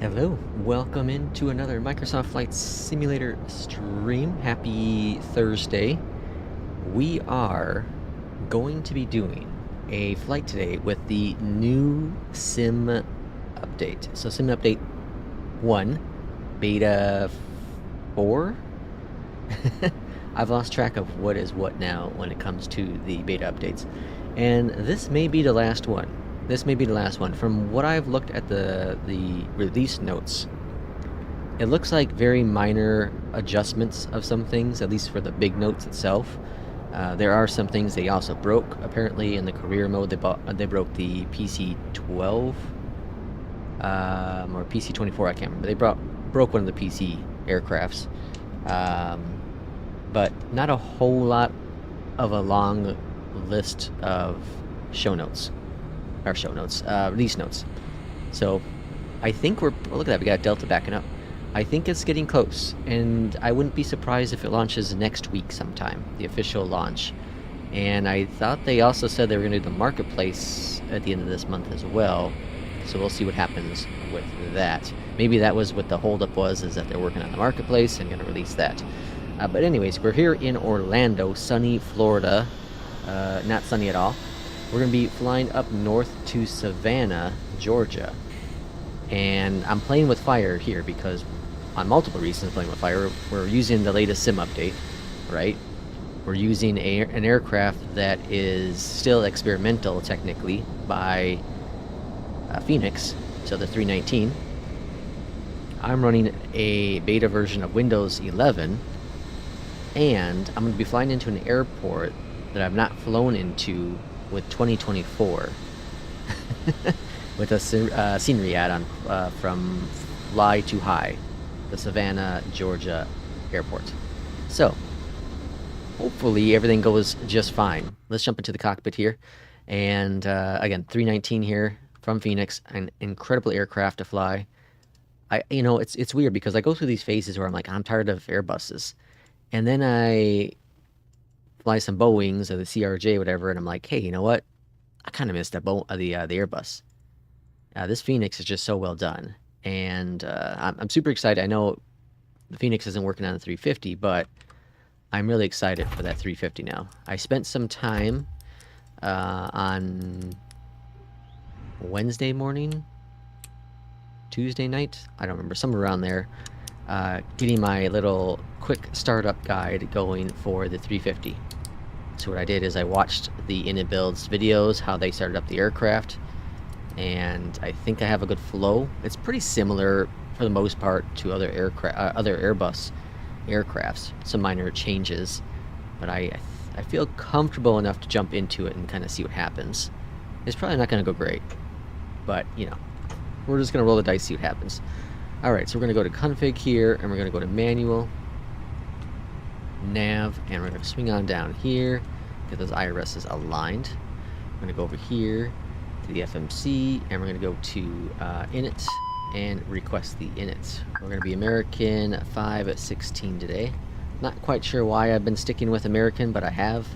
Hello, welcome into another Microsoft Flight Simulator stream. Happy Thursday. We are going to be doing a flight today with the new Sim update. So Sim update 1, beta 4? I've lost track of what is what now when it comes to the beta updates. And this may be the last one. This may be the last one. From what I've looked at the release notes, it looks like very minor adjustments of some things, at least for the big notes itself. There are some things they also broke. Apparently, in the career mode, they broke the PC-12 or PC-24. I can't remember. They broke one of the PC aircrafts, but not a whole lot of a long list of release notes. So I think look at that, we got Delta backing up. I think it's getting close, and I wouldn't be surprised if it launches next week sometime, the official launch. And I thought they also said they were going to do the marketplace at the end of this month as well, so we'll see what happens with that. Maybe that was what the holdup was, is that they're working on the marketplace and going to release that. But anyways, we're here in Orlando, sunny Florida. Not sunny at all. We're going to be flying up north to Savannah, Georgia. And I'm playing with fire here because, on multiple reasons, playing with fire. We're using the latest Sim update, right? We're using an aircraft that is still experimental, technically, by Phoenix, so the 319. I'm running a beta version of Windows 11, and I'm going to be flying into an airport that I've not flown into with 2024 with a scenery add-on from Fly to High, the Savannah, Georgia airport. So hopefully everything goes just fine. Let's jump into the cockpit here. And again, 319 here from Phoenix, an incredible aircraft to fly. It's weird because I go through these phases where I'm like, I'm tired of Airbuses, and then I fly some Boeings or the CRJ, whatever, and I'm like, hey, you know what? I kind of missed the Airbus. This Phoenix is just so well done, and I'm super excited. I know the Phoenix isn't working on the 350, but I'm really excited for that 350 now. I spent some time on Wednesday morning, Tuesday night, I don't remember, somewhere around there, getting my little quick startup guide going for the 350. So what I did is I watched the In-It-Builds videos, how they started up the aircraft, and I think I have a good flow. It's pretty similar for the most part to other Airbus aircrafts, some minor changes, but I feel comfortable enough to jump into it and kind of see what happens. It's probably not going to go great, but we're just going to roll the dice, see what happens. Alright, so we're going to go to config here, and we're going to go to manual, nav, and we're going to swing on down here, get those IRSs aligned. We're going to go over here to the FMC, and we're going to go to init and request the init. We're going to be American 516 today. Not quite sure why I've been sticking with American, but I have.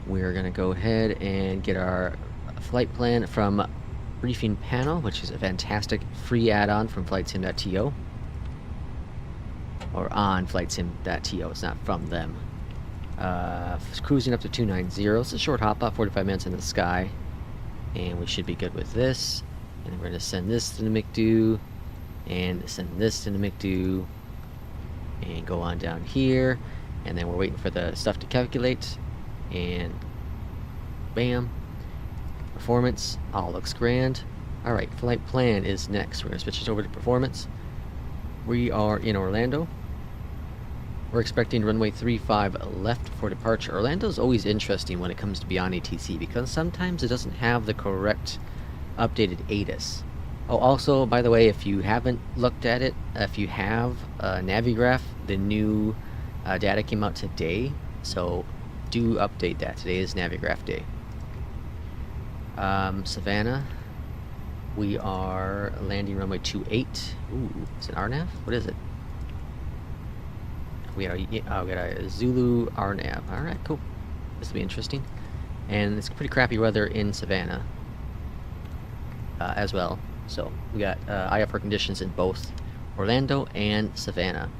We're going to go ahead and get our flight plan from Briefing Panel, which is a fantastic free add-on from flightsim.to, or on flightsim.to. It's not from them. Cruising up to 290. It's a short hop, about 45 minutes in the sky, and we should be good with this. And we're going to send this to the McDo, and send this to the McDo, and go on down here, and then we're waiting for the stuff to calculate, and bam. Performance, all looks grand. Alright, flight plan is next. We're going to switch this over to performance. We are in Orlando. We're expecting runway 35 left for departure. Orlando's always interesting when it comes to Beyond ATC because sometimes it doesn't have the correct updated ATIS. Oh, also, by the way, if you haven't looked at it, if you have Navigraph, the new data came out today, so do update that. Today is Navigraph Day. Savannah, we are landing runway 28. Ooh, is it RNAV? What is it? We got a Zulu RNAV. Alright, cool. This will be interesting. And it's pretty crappy weather in Savannah as well. So we got IFR conditions in both Orlando and Savannah.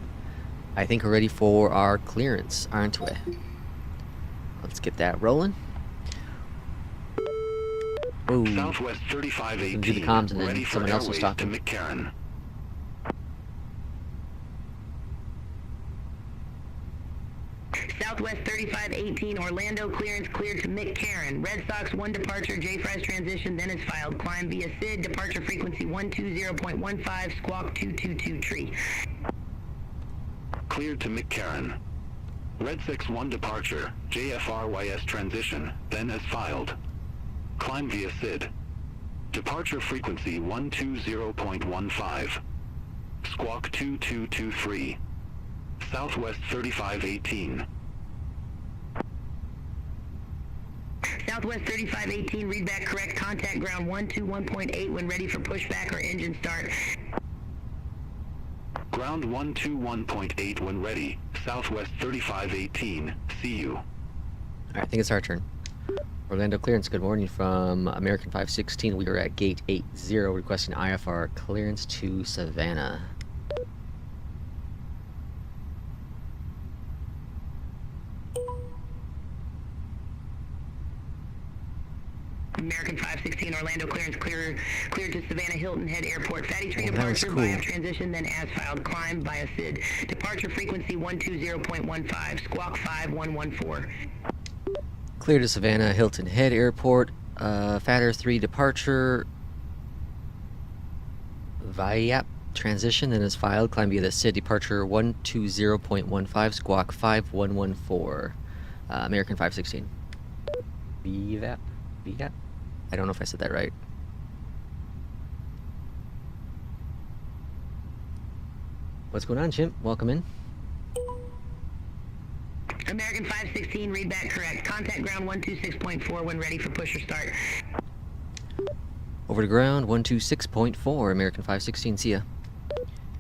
I think we're ready for our clearance, aren't we? Let's get that rolling. Ooh. Southwest 3518. Do the comms and then ready for someone else will airways stop to him. McCarran. Southwest 3518, Orlando clearance cleared to McCarran. Red Sox 1 departure, J-Fries transition, then is filed. Climb via SID, departure frequency 120.15, squawk 222 tree. Cleared to McCarran. Red 6-1 departure, JFRYS transition, then as filed. Climb via SID. Departure frequency 120.15. Squawk 2223. Southwest 3518. Southwest 3518, read back correct. Contact ground 121.8 when ready for pushback or engine start. Ground 121.8 when ready. Southwest 3518. See you. Alright, I think it's our turn. Orlando clearance, good morning from American 516. We are at gate 80 requesting IFR clearance to Savannah. American 516, Orlando clearance cleared to Savannah Hilton Head Airport. Fatty Tree that was departure cool. via transition, then as filed. Climb via SID. Departure frequency 120.15, squawk 5114. Clear to Savannah Hilton Head Airport. Fatter 3 departure via transition, then is filed. Climb via the SID. Departure 120.15, squawk 5114. American 516. VVAP? VVAP? I don't know if I said that right. What's going on, Chimp? Welcome in. American 516, read back correct. Contact ground 126.4 when ready for push or start. Over to ground 126.4, American 516, see ya.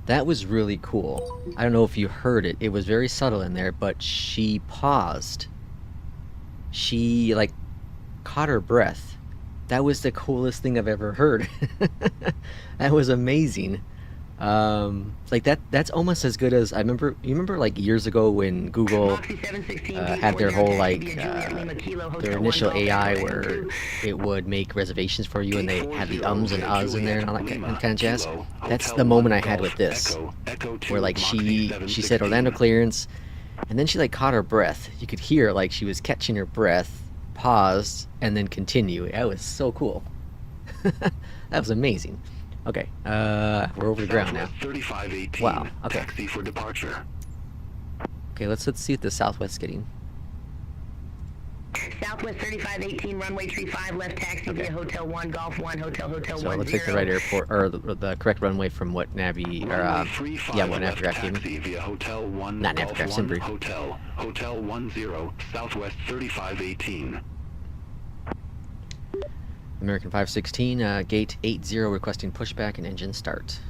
That was really cool. I don't know if you heard it. It was very subtle in there, but she paused. She, like, caught her breath. That was the coolest thing I've ever heard. That was amazing. Like that's almost as good as you remember like years ago when Google had their whole like their initial AI where it would make reservations for you and they had the ums and uhs in there and all that kind of jazz. That's the moment I had with this, where like she said Orlando clearance, and then she like caught her breath. You could hear like she was catching her breath, paused, and then continue. That was so cool. That was amazing. Okay, we're over the ground now. 3518. Wow, okay. Taxi for departure. Okay, let's see what the Southwest's getting. Southwest 3518, runway tree 5, left taxi via Hotel 1, Golf 1, Hotel 10. So it looks like the right airport, or the correct runway from what Navi, or yeah, what Navigraph gave me. Via Hotel 1, Not Golf Navigraph, 1, Simbrief. Hotel 10, Southwest 3518. American 516, gate 80 requesting pushback and engine start.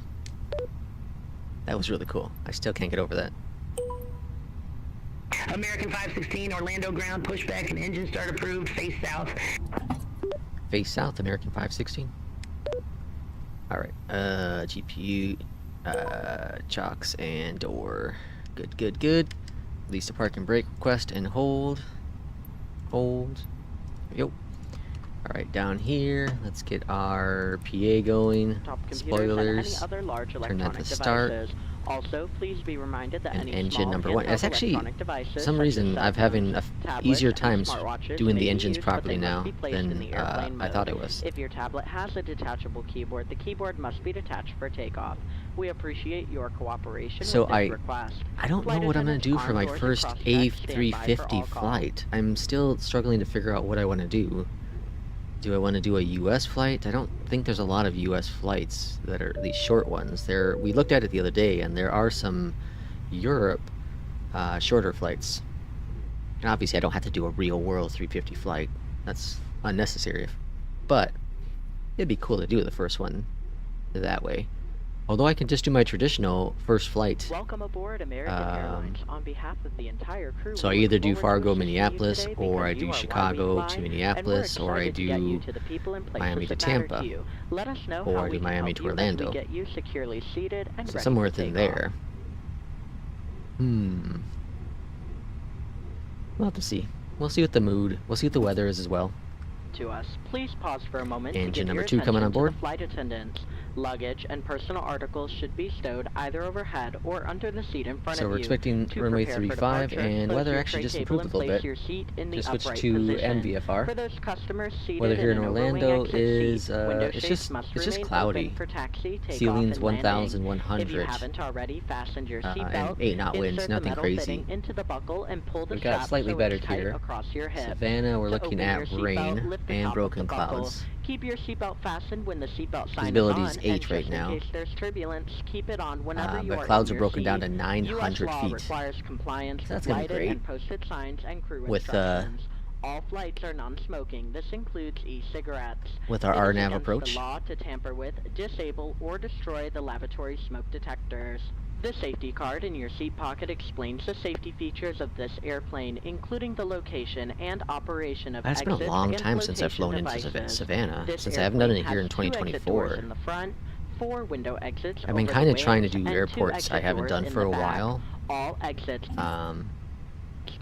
That was really cool. I still can't get over that. American 516, Orlando ground, pushback and engine start approved, face south. Face south, American 516. Alright, GPU, chocks and door. Good. Release the park and brake request and hold. Yo. Alright, down here, let's get our PA going. Spoilers. Turn that to start. Also, please be reminded that And any engine small number 1. handheld It's actually, electronic devices, for some such as reason, cell I'm having phones, a tablets, easier and time smartwatches doing may the be engines used, but properly they now must be placed in than the airplane I thought mode. it was. If your tablet has a detachable keyboard, the keyboard must be detached for takeoff. We appreciate your cooperation So with this request. I don't know Flight what I'm going to do attendants for my on doors first across deck, stand by for all A350 calls. flight. I'm still struggling to figure out what I want to do. Do I want to do a US flight? I don't think there's a lot of US flights that are these short ones. We looked at it the other day, and there are some Europe shorter flights. And obviously I don't have to do a real world 350 flight. That's unnecessary. But it'd be cool to do the first one that way. Although I can just do my traditional first flight. Welcome aboard American Airlines. On behalf of the entire crew, So I we either look do forward to Fargo, assisting you Minneapolis, today or I because do you are why we Chicago fly, to and we're Minneapolis, or I excited to get you do to the people and places Miami to that matter Tampa, you. Let us know or how I we do can Miami help to you as Orlando. we get you securely seated and So ready somewhere to within take off. there. We'll have to see. We'll see what the mood, we'll see what the weather is as well. To us, please pause for a moment to Engine give number your 2 coming attention on to board. the flight attendants. Luggage and personal articles should be stowed either overhead or under the seat in front So of we're you. expecting To runway prepare for 35, departure, and close weather your actually tray just table improved a and little place bit. your seat in the Just switched upright to position. MVFR. For those customers seated Weather here in in an overwing Orlando exit is seat, window it's shades just must it's just remain cloudy. open for taxi, takeoff, Ceiling's and landing. If you 1,100. haven't already fastened your And seatbelt, 8 knot winds, insert the nothing metal crazy. fitting into the buckle and pull the We've got strap slightly so better it's tight here. across your hip. Savannah, we're To looking open your at seatbelt, rain lift the and top of broken the buckle. clouds. Keep your seatbelt fastened when the seatbelt sign Visibility is is on, 8 and right just now. in case there's turbulence, keep it on whenever you But are clouds in are your broken down seat. to 900 US law feet. requires compliance So that's with gonna be lighted great. and posted signs and crew With, instructions. All flights are non-smoking. This includes e-cigarettes. With our It is RNAV against approach. the law to tamper with, disable, or destroy the lavatory smoke detectors. The safety card in your seat pocket explains the safety features of this airplane, including the location and operation of It's been a exits long and time since I've flotation flown into devices. Savannah, This since I haven't done it airplane here in has 2 exit doors 2024. in the front, 4 window exits I've been over kind the of trying to wings, do and 2 airports I exit haven't doors done in for the a back. while. All exits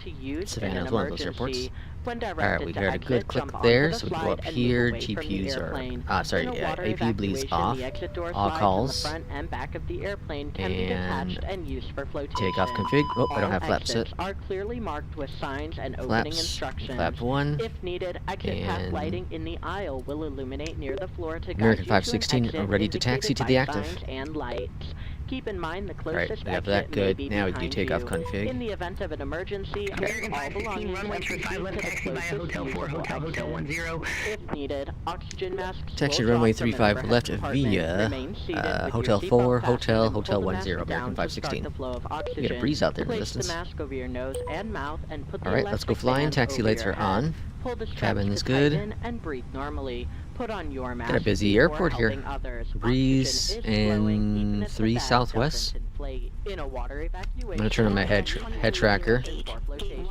to use Savannah in is an one of those airports. emergency. When Alright, directed we to got a exit, good click jump onto there, the so we go slide up and here, move away from the GPUs airplane. are, sorry, In a water APU bleeds evacuation, off, the exit door all slides calls, in the front and back of the airplane can be detached and used for flotation. takeoff config. Oh, I don't All have flaps set. exits are clearly marked with signs and opening Flaps, instructions. flap 1, If needed, exit path and lighting in the aisle will illuminate near the floor to guide American you to an 516 exit are ready to taxi indicated to by the active. signs and lights. Keep in mind the Alright, closest we have exit that may good. be Now we can do behind takeoff you. config. In the event of an emergency, American all 516, belongings runway and 35 proceed left to the taxi via closest Hotel 4, usable Hotel exit. 10. If needed, oxygen masks Taxi will runway drop from an 35 overhead left compartment. via Remain seated with Hotel your 4, seatbelt fastened Hotel, and pull Hotel the 10, mask American down to start 516. the flow of You got a oxygen. breeze out there in the Place distance. the mask over your nose and mouth and put the Alright, let's go elastic flying. band Taxi over lights your are head. on. Pull the straps Cabin to is good. tighten and breathe normally. Put on your mask Got a busy before airport here. helping others. Breeze Oxygen is flowing, even and if the 3 bag Southwest. doesn't inflate. In a water evacuation, I'm gonna turn on my head tracker. for flotation.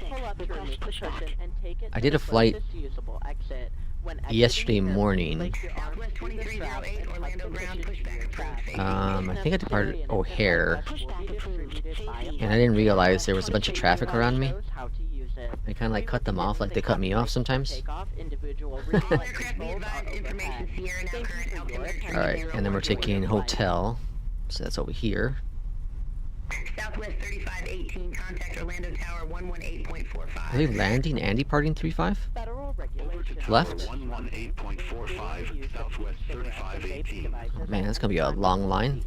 Pull up to remove the cushion and take it I to did the a flight closest usable exit. When exiting yesterday the airplane, morning. place your arms Southwest through the strap 2308, and tuck Orlando the ground, cushion to pushback your approved. back. Safety. I think I departed Necessary and O'Hare, instant Southwest will be distributed by a and I didn't realize there was a bunch of Safety traffic card around me. shows how to use it. I kind of like We cut them off recommend like they cut me off sometimes. Takeoff, individual All reflex aircraft be controls are advised, information overhead. Sierra now Thank current you for your altitude attention. Alright, and then we're taking hotel. So that's over here. Southwest 3518, contact Orlando Tower 118.45. Are they landing and departing 35? Federal regulations. Left? 118.45, Southwest 3518. Oh, man, that's gonna be a long line.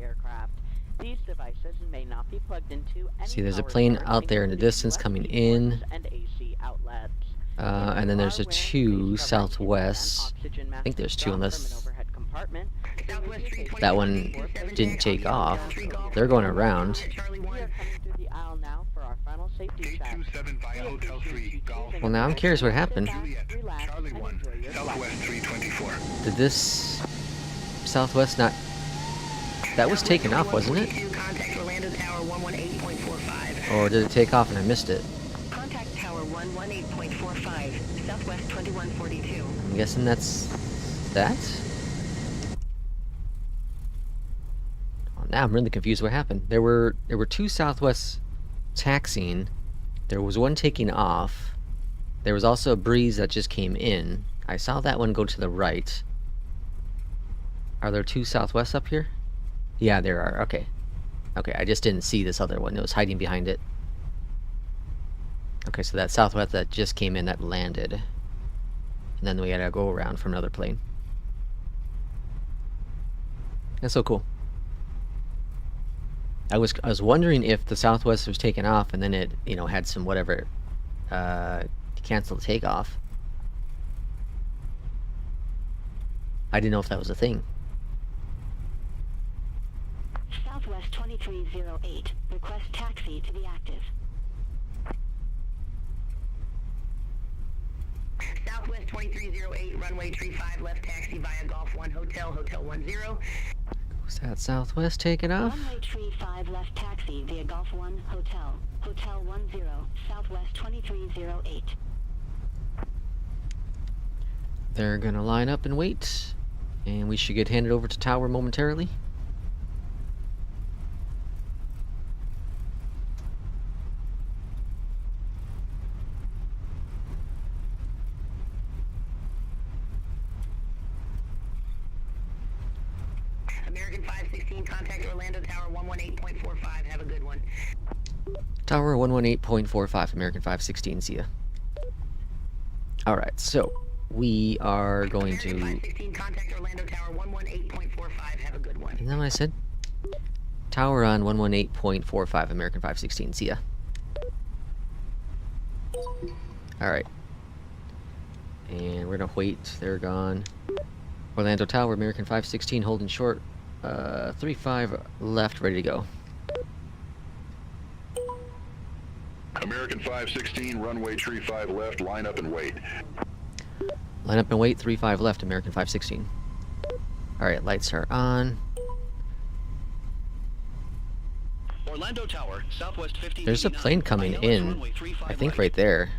These devices may not be plugged into any See, there's a power plane source, out there in the including distance USB coming in. ports and AC outlets. And then there's a 2 Southwest. I think there's 2 unless Southwest 320, that one didn't take off. They're going around. Charlie 1. We are coming through the aisle now for our final safety Gate check. 27 via Hotel 3, Golf. Well, now I'm curious what happened. Juliet, Relax Charlie and 1, enjoy your flight. Southwest 324. Did this Southwest not... That was taken off, wasn't it? Contact Orlando Tower 118.45. Or did it take off and I missed it? Contact Tower 118.45, Southwest 2142. I'm guessing that's... that? Well, now I'm really confused what happened. There were 2 Southwest taxiing. There was one taking off. There was also a breeze that just came in. I saw that one go to the right. Are there 2 Southwest up here? Yeah, there are. Okay. Okay, I just didn't see this other one. It was hiding behind it. Okay, so that Southwest that just came in, that landed. And then we had to go around from another plane. That's so cool. I was wondering if the Southwest was taken off and then it, had some whatever, cancel the takeoff. I didn't know if that was a thing. Southwest 2308. Request taxi to be active. Southwest 2308, runway 35, left taxi via Golf 1 Hotel, Hotel 10. Is that Southwest taking off? Runway tree 5 left taxi via Golf 1 Hotel. Hotel 10, Southwest 2308. They're gonna line up and wait, and we should get handed over to tower momentarily. American 516, contact Orlando Tower 118.45. Have a good one. Tower 118.45, American 516, see ya. Alright, so we are going American to... 516, contact Orlando Tower 118.45. Have a good one. Isn't that what I said? Tower on 118.45, American 516, see ya. Alright. And we're gonna wait, they're gone. Orlando Tower, American 516, holding short. 35 left, ready to go. American 516, runway tree 5 left, line up and wait. Line up and wait, 35 left, American 516. Alright, lights are on. Orlando Tower, Southwest 15. There's a plane coming in, I think right there.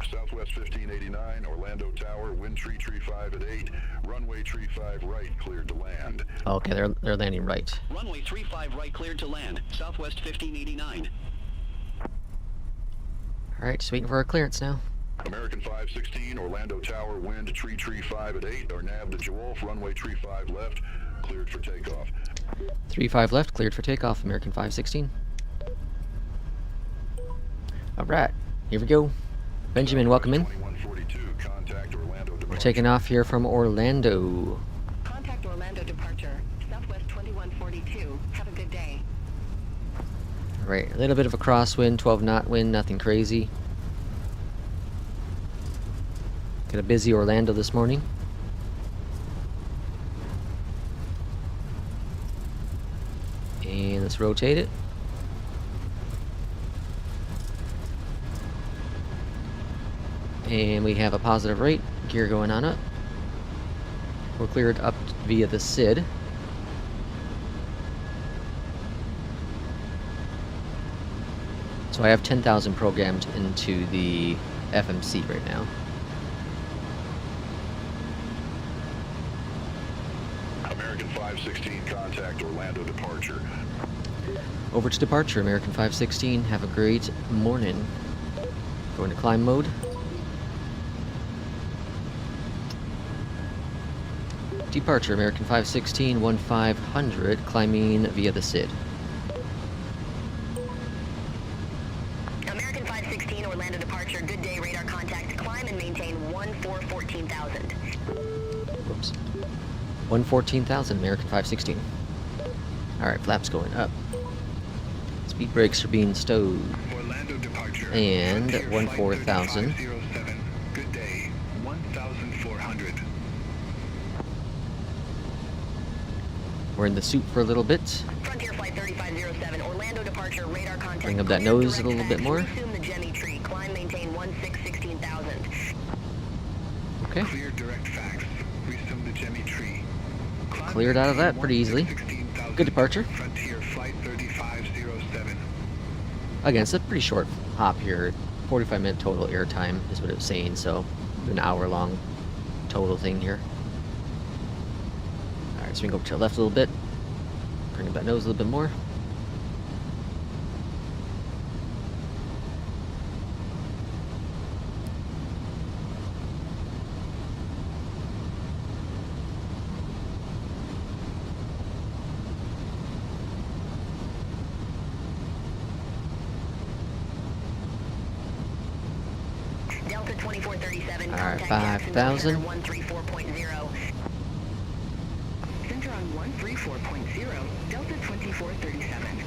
Southwest 1589, Orlando Tower, wind tree 5 at 8, runway tree 5 right, cleared to land. Oh, okay, they're landing right. Runway 35 right cleared to land, Southwest 1589. Alright, just waiting for our clearance now. American 516, Orlando Tower, wind tree 5 at 8, our nav to Jewolf, runway tree 5 left, cleared for takeoff. 35 left, cleared for takeoff, American 516. Alright, here we go. Benjamin, welcome in. 2142, contact Orlando We're departure. taking off here from Orlando. Contact Orlando departure, Southwest 2142. Have a good day. Right, a little bit of a crosswind, 12 knot wind, nothing crazy. Got a busy Orlando this morning. And let's rotate it. And we have a positive rate, gear going on up. We're cleared up via the SID. So I have 10,000 programmed into the FMC right now. American 516, contact Orlando departure. Over to departure, American 516. Have a great morning. Going to climb mode. Departure, American 516, 1500, climbing via the SID. American 516, Orlando departure. Good day, radar contact. Climb and maintain 14,000. Whoops. 114,000, American 516. Alright, flaps going up. Speed brakes are being stowed. Orlando departure. And Frontier Flight 14,000. 3507. Good day. 1,400. We're in the soup for a little bit. Frontier Flight 3507, Orlando departure, radar contact. Bring up that Clear nose a direct little bit fax. more. Resume the Gemmy tree. Climb, maintain 16,000. Okay. Clear direct fax. Resume the Gemmy tree. Climb Cleared out of that maintain pretty easily. 16,000. Good departure. Frontier Flight 3507. Again, it's a pretty short hop here. 45-minute total airtime is what it's saying, so an hour-long total thing here. Alright, so we can go over to the left a little bit. Bring up that nose a little bit more. Delta 2437, All right, contact 5,000. Jacksonville Center 134.0. Center on 134.0, Delta 2437.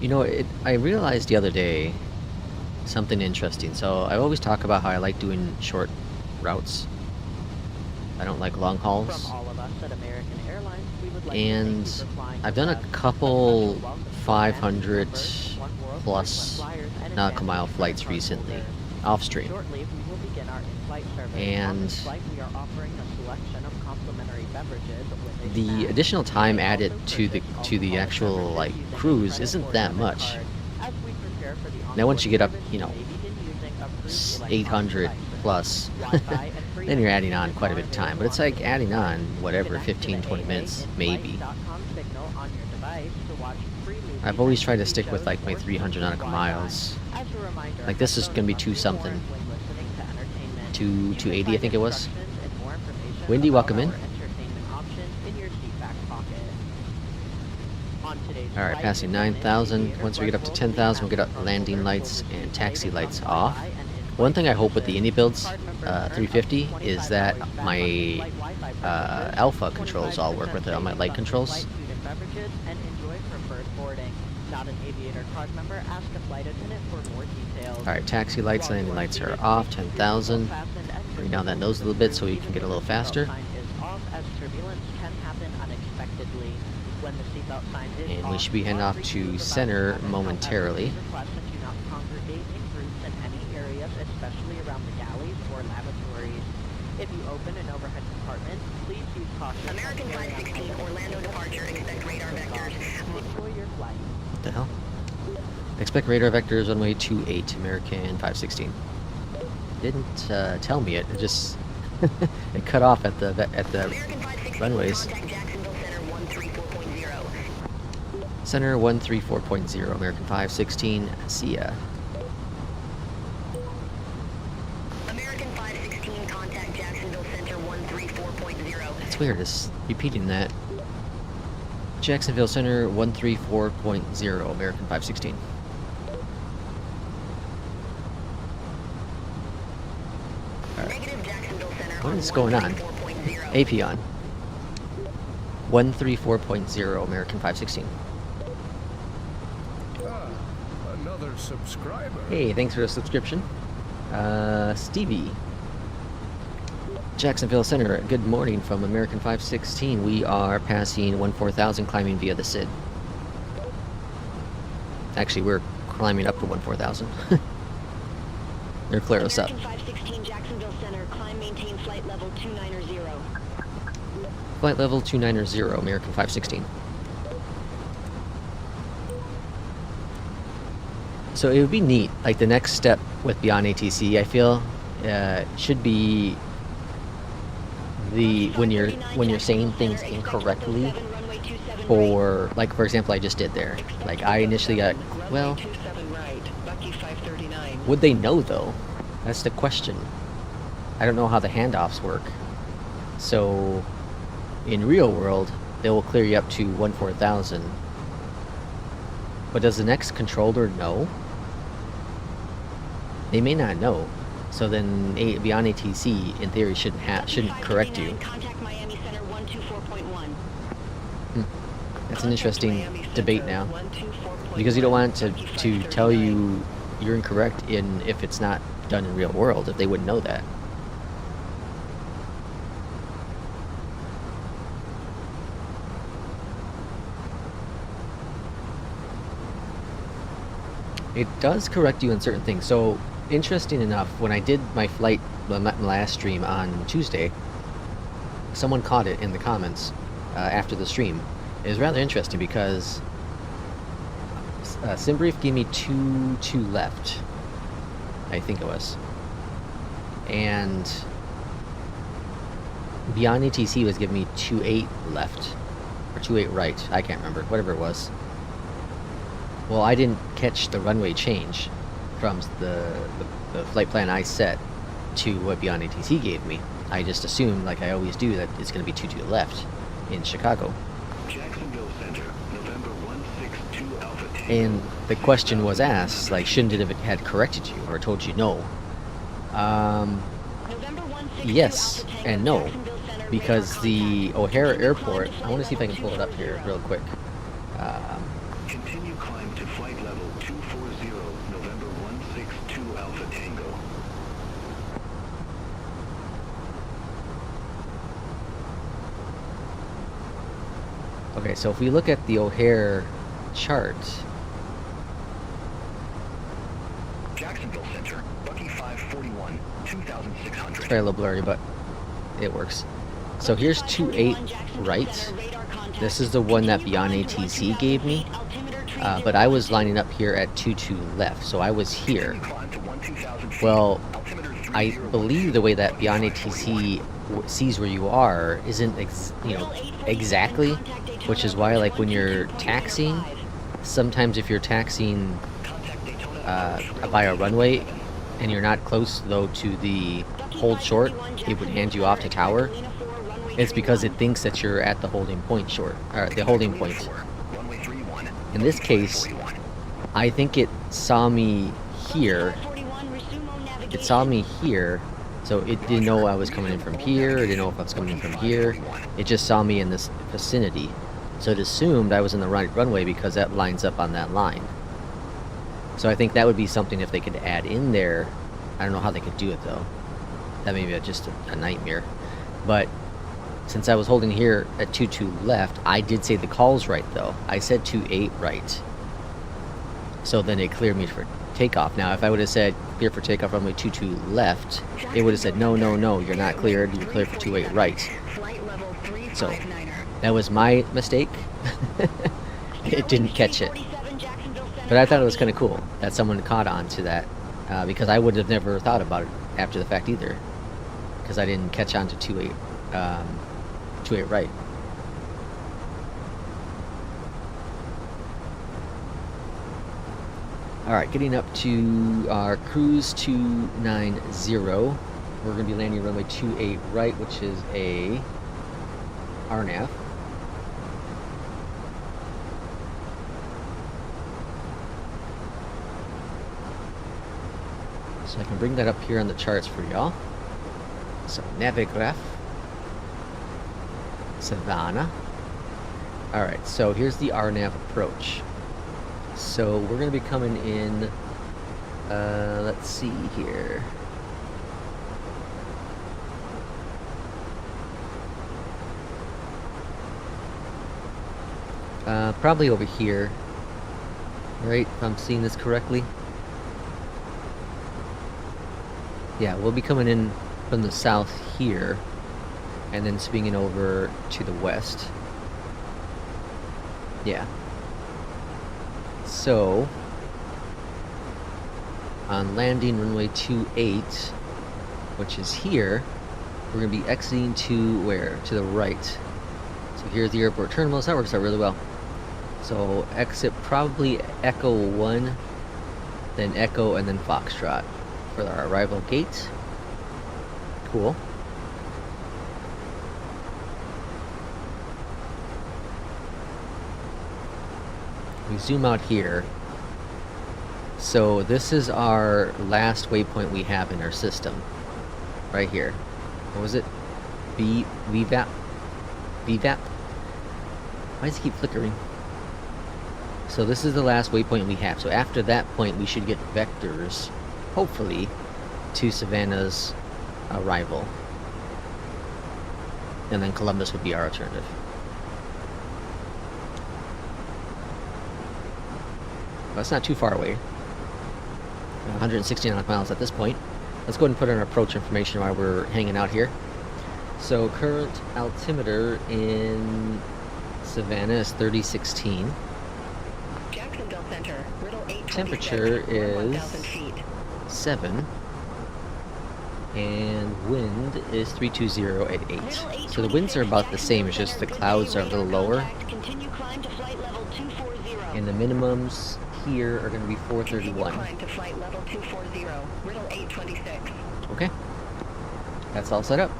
You know, I realized the other day something interesting. So I always talk about how I like doing short routes. I don't like long hauls. From all of us at American Airlines, we would like to And thank you for flying I've with done a us. couple Special welcome to 500 members, One World, plus Frequent Flyers, and nautical mile advanced flights card recently. holders. off stream. Shortly, we will begin our in-flight service. And on this flight, we are offering a selection of complimentary beverages with a the snack. additional time You may added also to purchase the alcoholic actual beverages like using a cruise credit isn't or that debit much. card. As we prepare for the Now once you get up, onboard you know, service, you may begin using approved 800 electronic plus, devices. Wi-Fi and free then you're adding internet on quite a bit of time. But it's like adding on whatever, Connect to the 15, 20 minutes, maybe. AA-inflight.com signal on your device to watch free movies I've always and tried to TV stick with shows like my or 300 nautical Wi-Fi. miles. As a reminder, Like this is headphones gonna be must 2 be something. worn when listening to entertainment. 2 You can 280 I find think it was. instructions and more information Wendy, about welcome in. our entertainment options in your seat back pocket. On today's All right, flight, passing the 9,000. aviator Once we get up to will 10,000, we'll get up be landing passed lights over and to taxi display lights some off. Wi-Fi and One thing I hope with the in-flight Indie builds, card members earn up to 350, is that $25 back my on in-flight Wi-Fi purchases, alpha controls all work 25% with it on my savings light on controls. in-flight food and beverages, and enjoy preferred boarding. Not an aviator card member, ask a flight attendant for more details. All right, taxi lights, While you landing are lights are seated, off, make sure your 10,000. seatbelt fastened and Bring down that your nose a little bit so you can get a little seatbelt faster. sign is off, as turbulence can happen unexpectedly. When the seatbelt sign is And we off, should be heading off all to crew is center about to cabin. momentarily. However, we request that you not congregate in groups in any areas, especially around the galleys or lavatories. If you open an overhead compartment, please use caution. American 516, Orlando departure, expect radar vectors. Enjoy your flight. What the hell? Expect radar vectors runway 28, American 516. Didn't tell me it. It just it cut off at the American 516, runways. contact Jacksonville Center 134.0. Center 134.0, American 516. See ya. American 516, contact Jacksonville Center 134.0. It's weird. It's repeating that. Jacksonville Center 134.0, American 516. Negative Jacksonville Center What is going on? 134.0. Avion 134.0, American 516. Another subscriber. Hey, thanks for the subscription. Stevie. Jacksonville Center, good morning from American 516. We are passing 14,000, climbing via the SID. Actually, we're climbing up to 14,000. They're clear us up. American 516 Jacksonville Center, climb maintain flight level 290. Flight level 290, American 516. So it would be neat, like the next step with Beyond ATC, I feel, should be the when you're saying things incorrectly, or like for example I just did there. Like I initially got, well, would they know though? That's the question. I don't know how the handoffs work. So in real world, they will clear you up to 14,000. But does the next controller know? They may not know. So then Beyond ATC in theory shouldn't correct you. Contact Miami Center 124.1. That's an interesting debate now. Because you don't want to tell you you're incorrect if it's not done in real world, if they wouldn't know that. It does correct you in certain things. So, interesting enough, when I did my flight, my last stream on Tuesday, someone caught it in the comments after the stream. It was rather interesting because SimBrief gave me 2 left, I think it was. And Beyond ATC was giving me 2.8 left, or 2.8 right, I can't remember, whatever it was. Well, I didn't catch the runway change from the flight plan I set to what Beyond ATC gave me. I just assumed, like I always do, that it's going to be 2 to the left in Chicago. Jacksonville Center, November 162 Alpha Tango. And the question was asked, like, shouldn't it have had corrected you or told you no? November 162 Yes Alpha Tango, and no, Jacksonville Center, because radar the contact. O'Hare Continue climb Airport, to I flight want to see if I level can pull it up here 240. real quick. Continue climb to flight level 240, November 162 Alpha Tango. Okay, so if we look at the O'Hare chart, Jacksonville Center, Bucky 5 41, 2,600. It's probably a little blurry, but it works. So here's 28 right. This is the one that Beyondatc gave me. But I was lining up here at 22 left, so I was here. Well, I believe the way that Beyondatc sees where you are isn't exactly, which is why, like, when you're taxiing, sometimes if you're taxiing by a runway and you're not close though to the hold short, it would hand you off to tower. It's because it thinks that you're at the holding point short, or the holding point. In this case, I think it saw me here. It saw me here, so it didn't know I was coming in from here. It didn't know if I was coming in from here. It just saw me in this vicinity. So it assumed I was in the right runway because that lines up on that line. So I think that would be something if they could add in there. I don't know how they could do it though. That may be just a nightmare. But since I was holding here at 22 left, I did say the call's right though. I said 28 right. So then it cleared me for takeoff. Now if I would have said clear for takeoff runway 22 left, it would have said no, no, no, you're not cleared, you're cleared for 28 right. So that was my mistake. It didn't catch it. But I thought it was kind of cool that someone caught on to that, because I would have never thought about it after the fact either, because I didn't catch on to 28 right. Alright, getting up to our cruise 290. We're going to be landing runway 28 right, which is a RNAV. So I can bring that up here on the charts for y'all. So Navigraph, Savannah. Alright, so here's the RNAV approach. So we're going to be coming in, let's see here. Probably over here, right, if I'm seeing this correctly. Yeah, we'll be coming in from the south here, and then swinging over to the west. Yeah. So, on landing runway 28, which is here, we're going to be exiting to where? To the right. So here's the airport terminals. That works out really well. So exit probably Echo 1, then Echo, and then Foxtrot for our arrival gate. Cool. We zoom out here. So this is our last waypoint we have in our system. Right here. What was it? VVAP? VVAP? Why does it keep flickering? So this is the last waypoint we have. So after that point we should get vectors, hopefully, to Savannah's arrival. And then Columbus would be our alternative. That's not too far away. 169 miles at this point. Let's go ahead and put in our approach information while we're hanging out here. So current altimeter in Savannah is 3016. Jacksonville Center, Riddle 826, Temperature is 1,000 feet. 7. And wind is 320 at 8. So the winds are about the same, it's just the clouds are a little lower. Continue climb to flight level 240. And the minimums here are going to be 431. Climb to flight level 240, Riddle 826. Okay. That's all set up.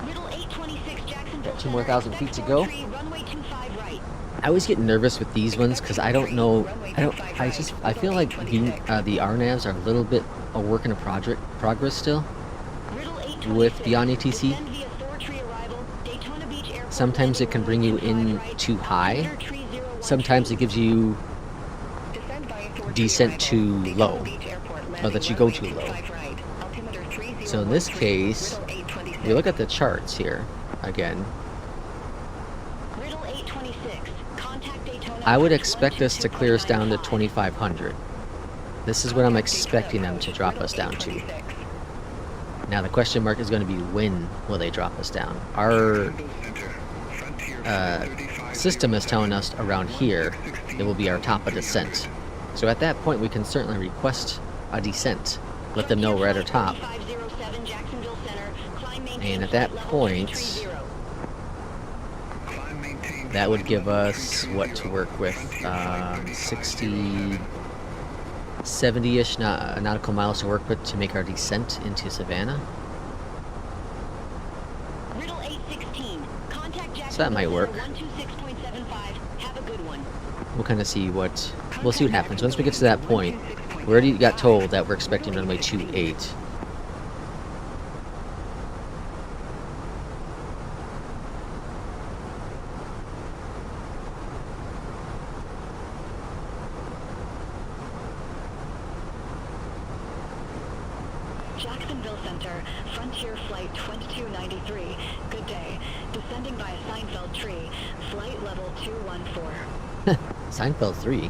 Riddle 826, Jacksonville Got 2 more thousand feet to go. runway 25 right. I always get nervous with these ones because I don't know. I feel like the RNAVs are a little bit a work in progress still with Beyondatc. Sometimes it can bring you in too high. Sometimes it gives you descent too low, or that you go too low. So in this case, if you look at the charts here again, I would expect us to clear us down to 2,500. This is what I'm expecting them to drop us down to. Now the question mark is going to be when will they drop us down? Our system is telling us around here it will be our top of descent. So at that point we can certainly request a descent. Let them know we're at our top. And at that point, that would give us what to work with, 60, 70-ish nautical miles to work with to make our descent into Savannah. So that might work. We'll kind of see what, we'll see what happens. Once we get to that point, we already got told that we're expecting runway 28. Jacksonville Center, Frontier Flight 2293. Good day. Descending by a Seinfeld tree. Flight level 214. Seinfeld 3.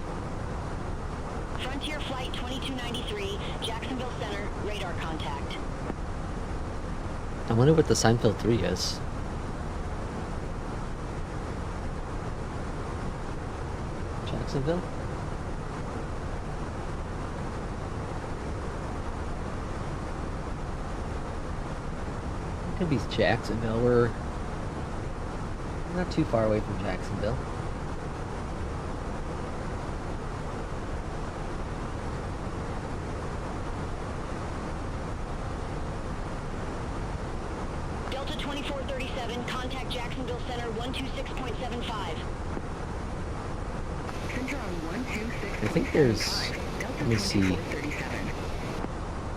Frontier Flight 2293, Jacksonville Center, radar contact. I wonder what the Seinfeld 3 is. Jacksonville? It could be Jacksonville. We're not too far away from Jacksonville. Delta 2437, contact Jacksonville Center 126.75. I think there's, let me see.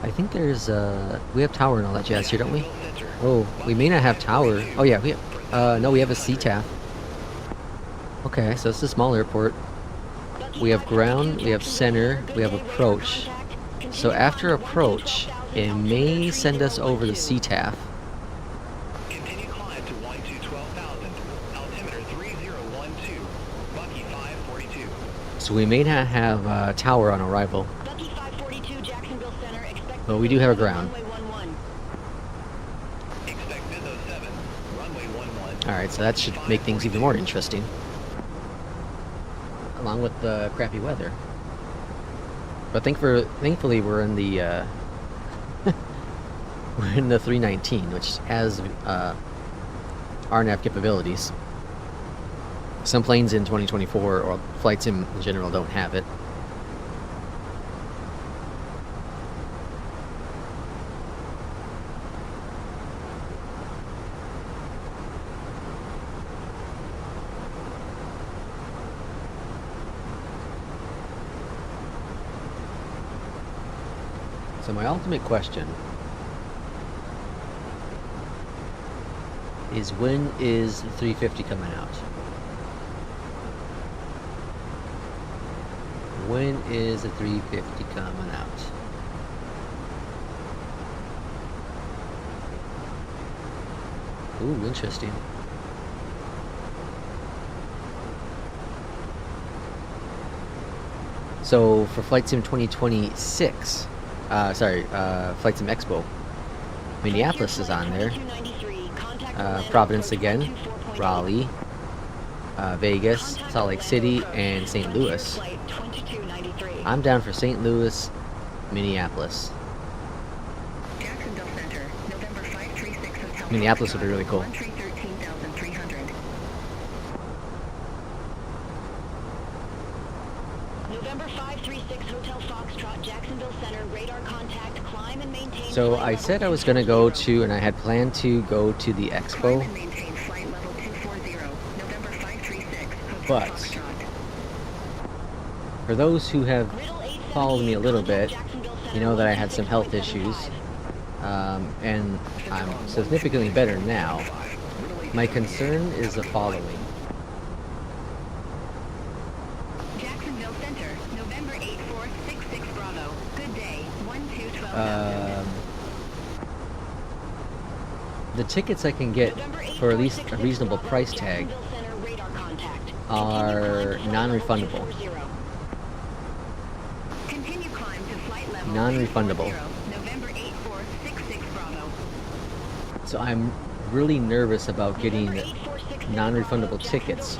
I think there's, we have tower and all that jazz here, don't we? Oh, we may not have tower. Oh yeah, we have, no, we have a CTAF. Okay, so it's a small airport. We have ground, we have center, we have approach. So after approach, it may send us over the CTAF. Continue climb to 12,000. Altimeter 3012. Bucky 542. So we may not have tower on arrival. Bucky 542, Jacksonville Center, expect But we do have a ground. runway 11. Expect Viso 7. Runway 11. Alright, so that should make things even more interesting. Along with the crappy weather. But thankfully we're in the we're in the 319, which has RNAV capabilities. Some planes in 2024 or flights in general don't have it. So my ultimate question is, when is 350 coming out? When is the 350 coming out? Ooh, interesting. So for Flight Sim 2026, Flight Sim Expo, Minneapolis is on there. Providence again, Raleigh, Vegas, Salt Lake City, and St. Louis. I'm down for St. Louis, Minneapolis. Jacksonville Center, November 536 Hotel. Minneapolis would be really cool. Entry 13,300. November 536 Hotel Foxtrot, Jacksonville Center, radar contact, climb and maintain. So I said I was going to go to, and I had planned to go to the Climb expo, and maintain flight level 240. November 536 Hotel But- Foxtrot. for those who have followed me a little bit, you know that I had some health issues, and I'm significantly better now. My concern is the following. Jacksonville Center, November 8466 Bravo. Good day, 12,000. The tickets I can get for at least a reasonable price tag are non-refundable. Continue climb to flight level Non-refundable. 240, November 8466 Bravo. So I'm really nervous about getting non-refundable tickets.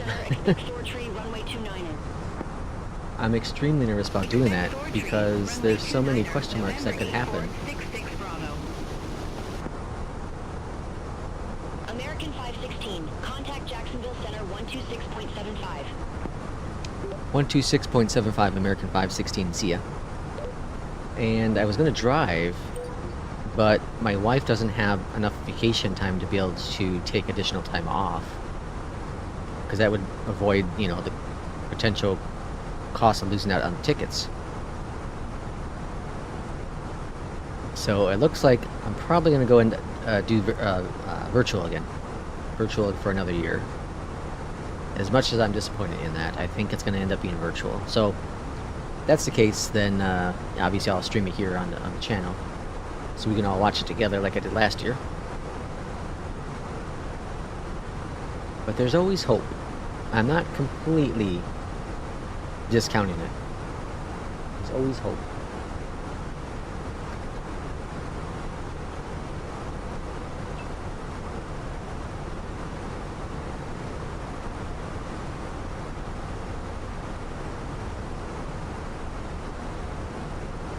I'm extremely nervous about doing that because there's so many question marks that could happen. American 516, contact Jacksonville Center 126.75. 126.75 American 516, see ya. And I was gonna drive, but my wife doesn't have enough vacation time to be able to take additional time off. Because that would avoid, you know, the potential cost of losing out on tickets. So it looks like I'm probably gonna go and do virtual again. Virtual for another year. As much as I'm disappointed in that, I think it's gonna end up being virtual. So if that's the case, then obviously I'll stream it here on the channel, so we can all watch it together like I did last year. But there's always hope. I'm not completely discounting it. There's always hope.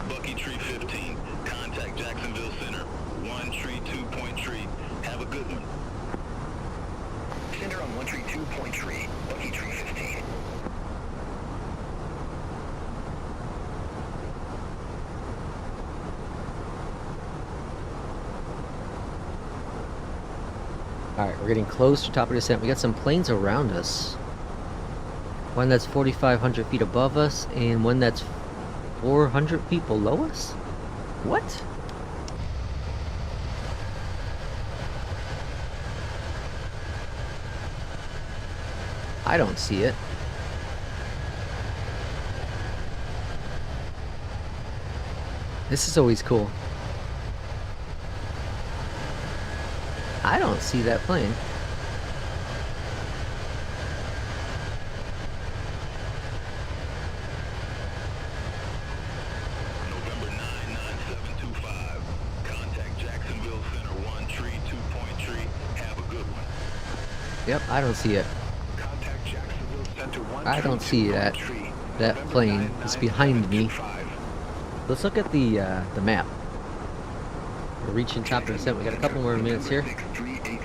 Bucky Tree 15, contact Jacksonville Center, 1 tree 2 point tree. Have a good one. Center on 1 tree 2 point tree, Bucky Tree 15. Alright, we're getting close to top of descent. We got some planes around us. One that's 4,500 feet above us, and one that's 400 feet below us? What? I don't see it. This is always cool. I don't see that plane. November 99725, contact Jacksonville Center, 1 tree 2 point tree. Have a good one. Yep, I don't see it. Contact Jacksonville Center 1 I don't see that plane. It's behind me. Let's look at the map. We're reaching top of the descent. We got a couple more minutes here.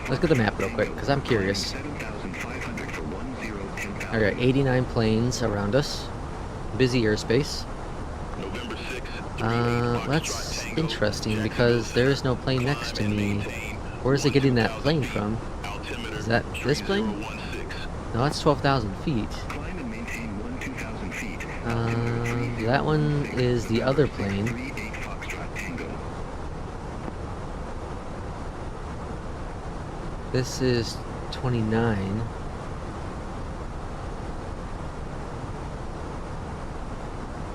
Let's get the map real quick, because I'm curious. I got 89 planes around us. Busy airspace. That's interesting, because there is no plane next to me. Where is it getting that plane from? Is that this plane? No, that's 12,000 feet. That one is the other plane. This is 29.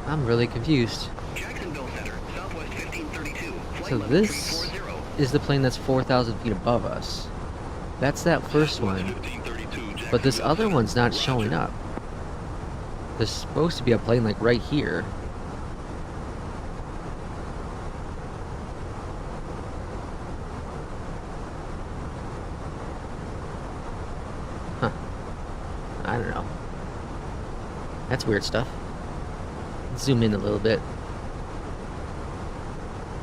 I'm really confused. So this is the plane that's 4,000 feet above us. That's that first one. But this other one's not showing up. There's supposed to be a plane like right here. Huh. I don't know. That's weird stuff. Let's zoom in a little bit.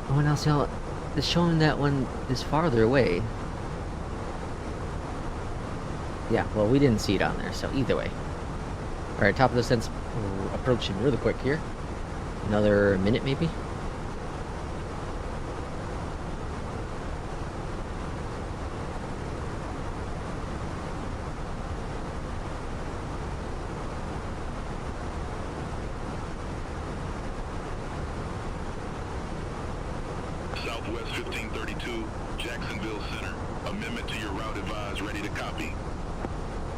Oh, and also, it's showing that one is farther away. Yeah, well, we didn't see it on there, so either way. Alright, top of the descent, we're approaching really quick here. Another minute, maybe? Southwest 1532, Jacksonville Center. Amendment to your route advised, ready to copy.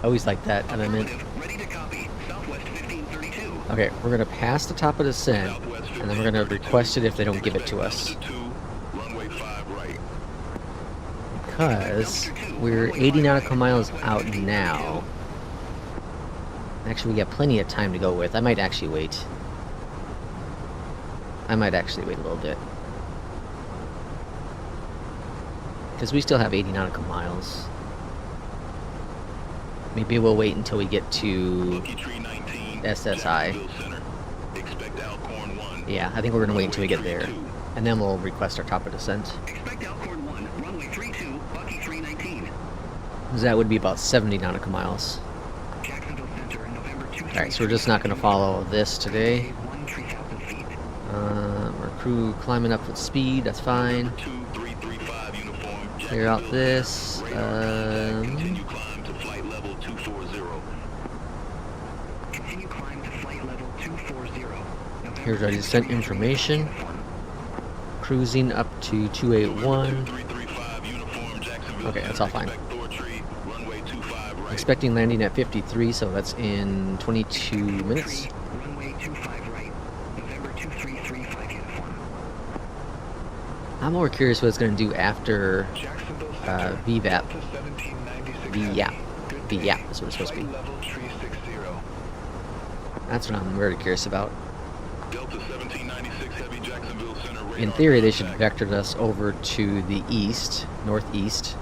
I always like that amendment. Ready to copy. Southwest 1532. Okay, we're gonna pass the top of the descent, and then we're gonna request it if they don't give it to us. Runway 5 right. Because we're 80 nautical miles out now. Actually, we got plenty of time to go with. I might actually wait. A little bit. Because we still have 80 nautical miles. Maybe we'll wait until we get to SSI. Yeah, I think we're going to wait until we get there. And then we'll request our top of descent. Expect Alcorn 1, runway 32, Bucky 319. That would be about 70 nautical miles. Jacksonville Center, November 2. Alright, so we're just not going to follow this today. Our crew climbing up with speed, that's fine. Clear out this. Continue climb to flight level 240. Continue climb to flight level 240. Here's our descent information. Cruising up to 281. Okay, that's all fine. Expecting landing at 53, so that's in 22 minutes. Runway 25 right. November 2335 uniform. I'm more curious what it's going to do after VVAP. VYAP is what it's supposed to be. That's what I'm very curious about. In theory, they should vector us over to the east, northeast,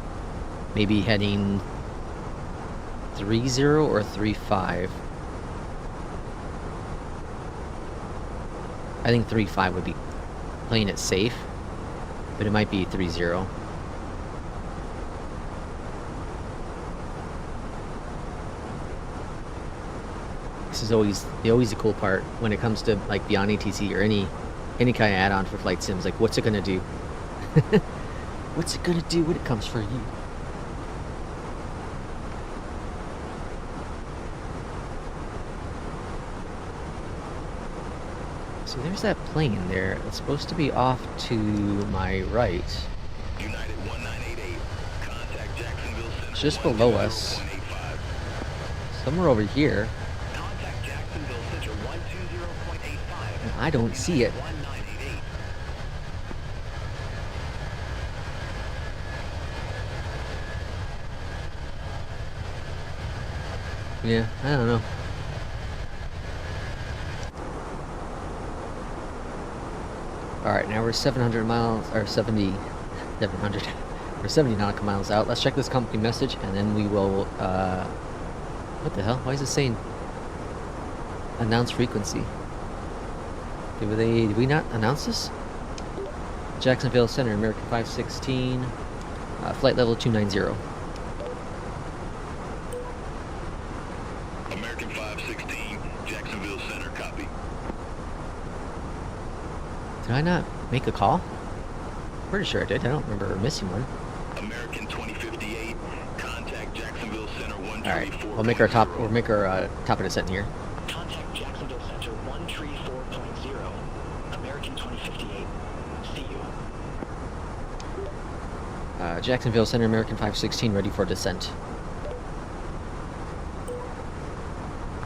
maybe heading 30 or 35. I think 35 would be playing it safe, but it might be 30. This is always the cool part when it comes to like Beyondatc or any kind of add-on for flight sims. Like, what's it gonna do? What's it gonna do when it comes for you? So there's that plane there. It's supposed to be off to my right. United 1988. Contact Jacksonville Center. It's just below us. Somewhere over here. Contact Jacksonville Center 120.85. And I don't see it. 1988. Yeah, I don't know. Alright, now we're 700 miles, or 700. We're 70 nautical miles out. Let's check this company message, and then we will, what the hell? Why is it saying announce frequency? Did we not announce this? Jacksonville Center, American 516, flight level 290. American 516, Jacksonville Center, copy. Did I not make a call? Pretty sure I did. I don't remember missing one. American 2058, contact Jacksonville Center 134. Alright, we'll make our top of descent here. Contact Jacksonville Center 134.0. American 2058. See you. Jacksonville Center, American 516, ready for descent.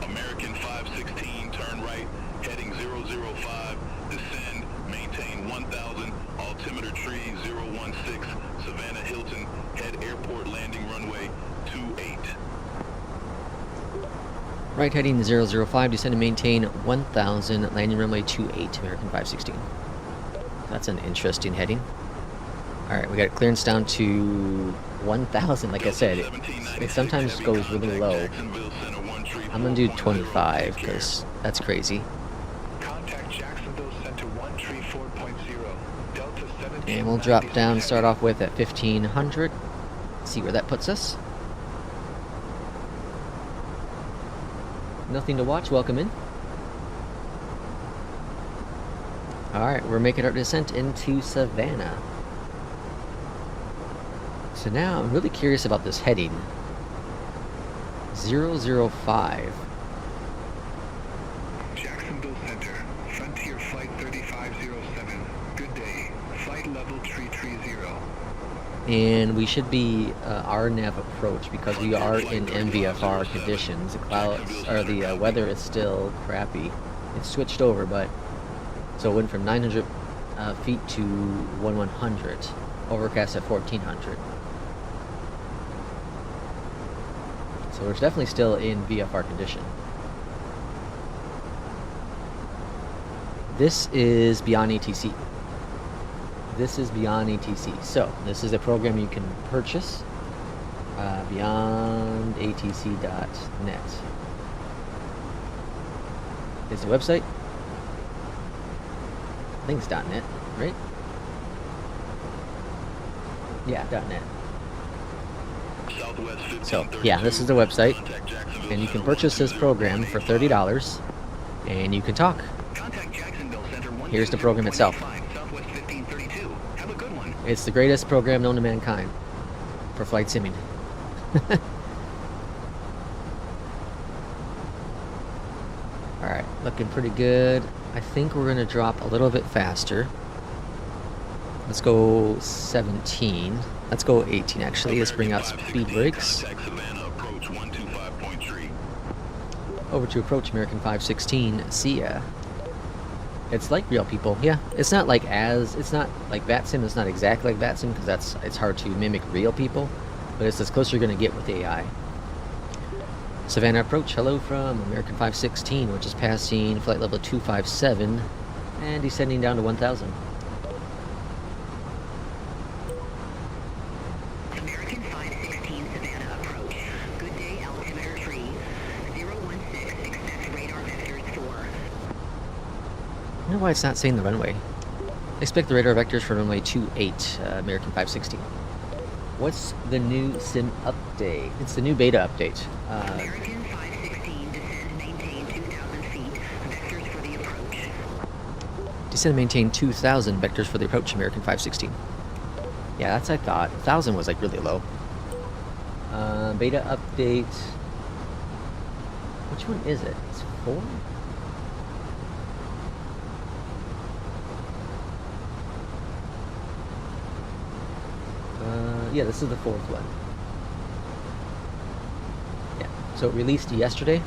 American 516, turn right, heading 005, descend, maintain 1000, altimeter tree 016, Savannah Hilton, head airport landing runway 28. Right heading 005, descend and maintain 1000, landing runway 28, American 516. That's an interesting heading. Alright, we got clearance down to 1000, like I said. It sometimes goes really low. I'm gonna do 25, because that's crazy. Contact Jacksonville Center 134.0. Delta 17. And we'll drop down, start off with at 1500. See where that puts us. Nothing to watch, welcome in. Alright, we're making our descent into Savannah. So now I'm really curious about this heading. 005. Jacksonville Center, Frontier Flight 3507. Good day. Flight level 330. And we should be RNAV approach because we are in MVFR conditions. The clouds, or the weather is still crappy. It's switched over, but so it went from 900 feet to 1100. Overcast at 1400. So we're definitely still in VFR condition. This is Beyondatc. this is Beyond ATC. So this is a program you can purchase. Beyondatc.net is the website. I think it's .net, right? Yeah, .net. So yeah, this is the website, and you can purchase this program for $30, and you can talk. Here's the program itself. It's the greatest program known to mankind for flight simming. Alright, looking pretty good. I think we're going to drop a little bit faster. Let's go 17. Let's go 18 actually. Let's bring out speed brakes. Over to approach American 516. See ya. It's like real people. Yeah, it's not like VATSIM. It's not exactly like VATSIM because it's hard to mimic real people, but it's as close you're going to get with AI. Savannah approach. Hello from American 516, which is passing flight level 257 and descending down to 1000. American 516 Savannah approach. Good day, altimeter tree. 016, expect radar vectors 4. I wonder why it's not saying the runway. Expect the radar vectors for runway 28, American 516. What's the new sim update? It's the new beta update. American 516, descend, maintain 2,000 feet, vectors for the approach. Descend and maintain 2,000 vectors for the approach, American 516. Yeah, that's what I thought. 1,000 was like really low. Beta update. Which one is it? It's 4? Yeah, this is the 4th one. Yeah, so it released yesterday.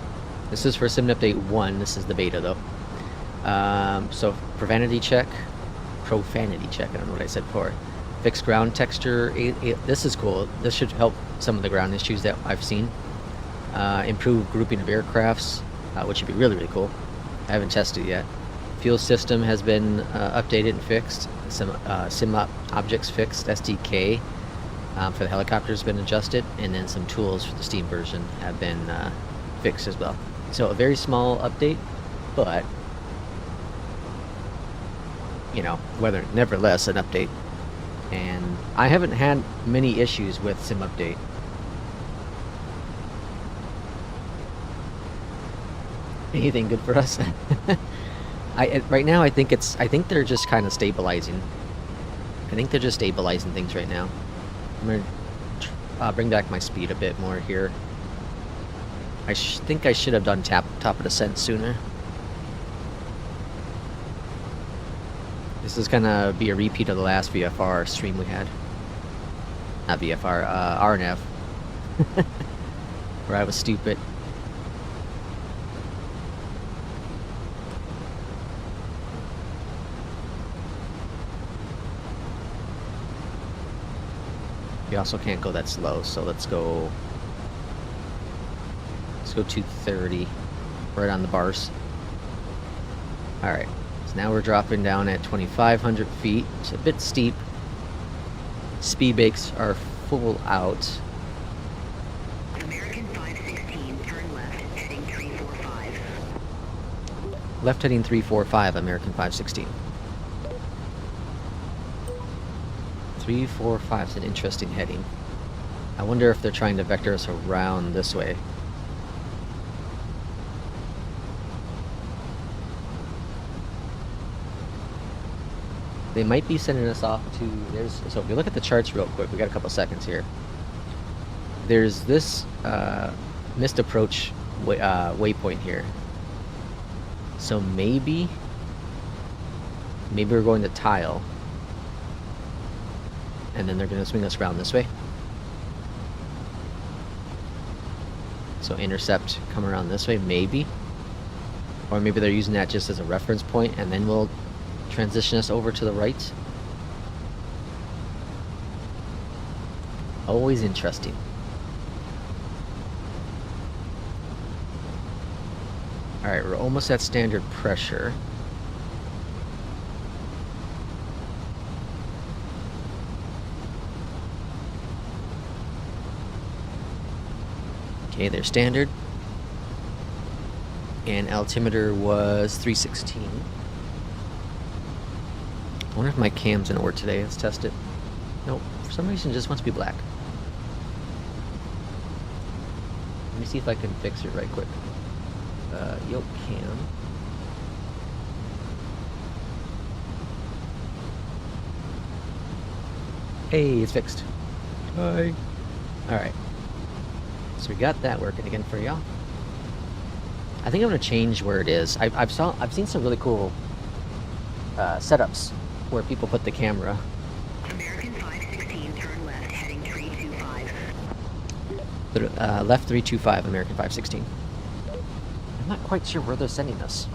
This is for Sim Update 1. This is the beta, though. So, profanity check. I don't know what I said before. Fixed ground texture. This is cool. This should help some of the ground issues that I've seen. Improved grouping of aircrafts, which would be really, really cool. I haven't tested it yet. Fuel system has been updated and fixed. Some sim objects fixed. SDK for the helicopter has been adjusted, and then some tools for the Steam version have been fixed as well. So a very small update, but you know, nevertheless an update. And I haven't had many issues with sim update. Anything good for us? Right now I think they're just kind of stabilizing. I think they're just stabilizing things right now. I'm gonna bring back my speed a bit more here. I think I should have done top of descent sooner. This is gonna be a repeat of the last VFR stream we had. Not VFR, RNF. Where I was stupid. We also can't go that slow, so let's go 230, right on the bars. Alright, so now we're dropping down at 2,500 feet. It's a bit steep. Speed brakes are full out. American 516, turn left, heading 345. Left heading 345, American 516. 345 is an interesting heading. I wonder if they're trying to vector us around this way. They might be sending us off to... So if you look at the charts real quick, we got a couple seconds here. There's this missed approach waypoint here. So maybe we're going to tile. And then they're going to swing us around this way. So intercept, come around this way, maybe. Or maybe they're using that just as a reference point, and then we'll transition us over to the right. Always interesting. Alright, we're almost at standard pressure. Okay, there's standard. And altimeter was 316. I wonder if my cam's gonna work today. Let's test it. Nope, for some reason it just wants to be black. Let me see if I can fix it right quick. Yoke cam. Hey, it's fixed. Hi. Alright. So we got that working again for y'all. I think I'm gonna change where it is. I've seen some really cool setups where people put the camera. American 516, turn left, heading 325. Left 325, American 516. I'm not quite sure where they're sending us.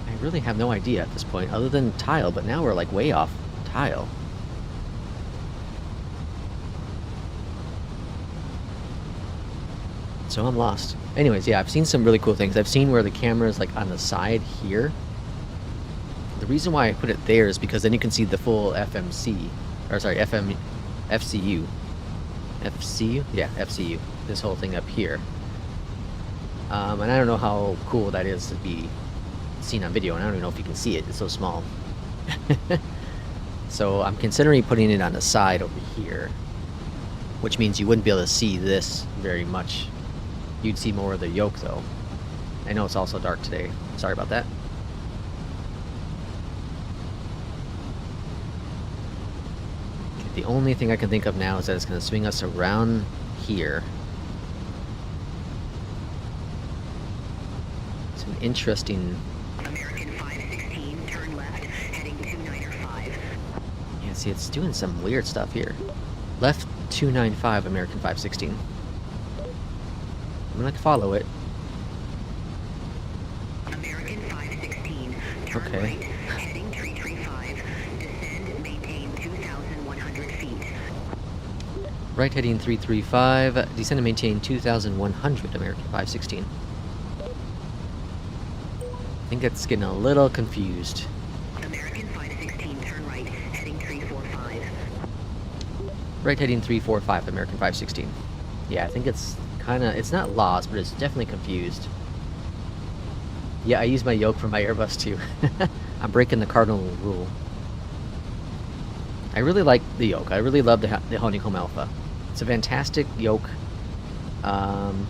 I really have no idea at this point, other than tile, but now we're like way off tile. So I'm lost. Anyways, yeah, I've seen some really cool things. I've seen where the camera is like on the side here. The reason why I put it there is because then you can see the full FCU. FCU? Yeah, FCU. This whole thing up here. And I don't know how cool that is to be seen on video, and I don't even know if you can see it. It's so small. So I'm considering putting it on the side over here, which means you wouldn't be able to see this very much. You'd see more of the yoke, though. I know it's also dark today. Sorry about that. The only thing I can think of now is that it's going to swing us around here. It's an interesting... American 516, turn left, heading 295. Yeah, see, it's doing some weird stuff here. Left 295, American 516. I'm going to follow it. American 516, turn Okay. right, heading 335. Descend, maintain 2,100 feet. Right heading 335, descend and maintain 2,100, American 516. I think it's getting a little confused. American 516, turn right, heading 345. Right heading 345, American 516. Yeah, I think it's kind of, it's not lost, but it's definitely confused. Yeah, I use my yoke for my Airbus too. I'm breaking the cardinal rule. I really like the yoke. I really love the Honeycomb Alpha. It's a fantastic yoke. And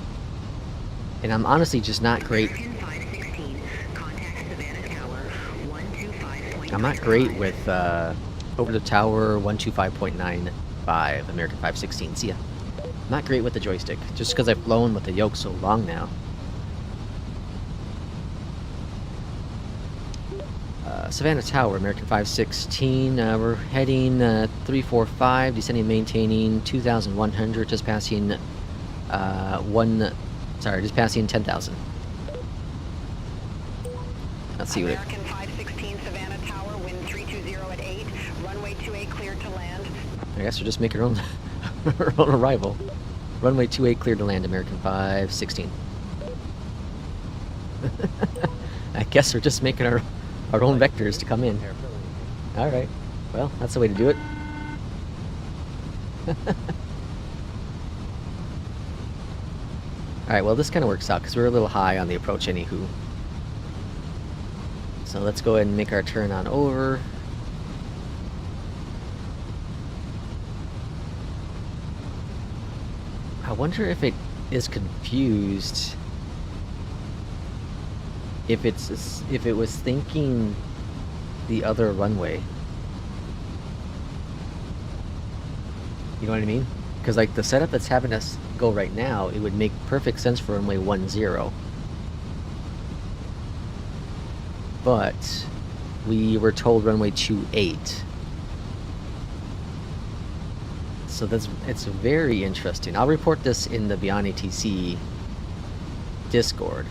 I'm honestly just not great. American 516, contact Savannah Tower, 125.95. I'm not great with over the tower 125.95, American 516. See ya. Not great with the joystick, just because I've flown with the yoke so long now. Savannah Tower, American 516. We're heading 345, descending, maintaining 2,100, just passing just passing 10,000. Let's see what it. American 516 Savannah Tower, wind 320 at 8, runway 28 cleared to land. I guess we're just making our own, our own arrival. Runway 28 cleared to land, American 516. I guess we're just making our own vectors to come in. Alright. Well, that's the way to do it. Alright, well this kind of works out because we're a little high on the approach anywho. So let's go ahead and make our turn on over. I wonder if it is confused. If it was thinking the other runway. You know what I mean? Because like the setup that's having us go right now, it would make perfect sense for runway 10. But we were told runway 28. So it's very interesting. I'll report this in the Beyondatc Discord.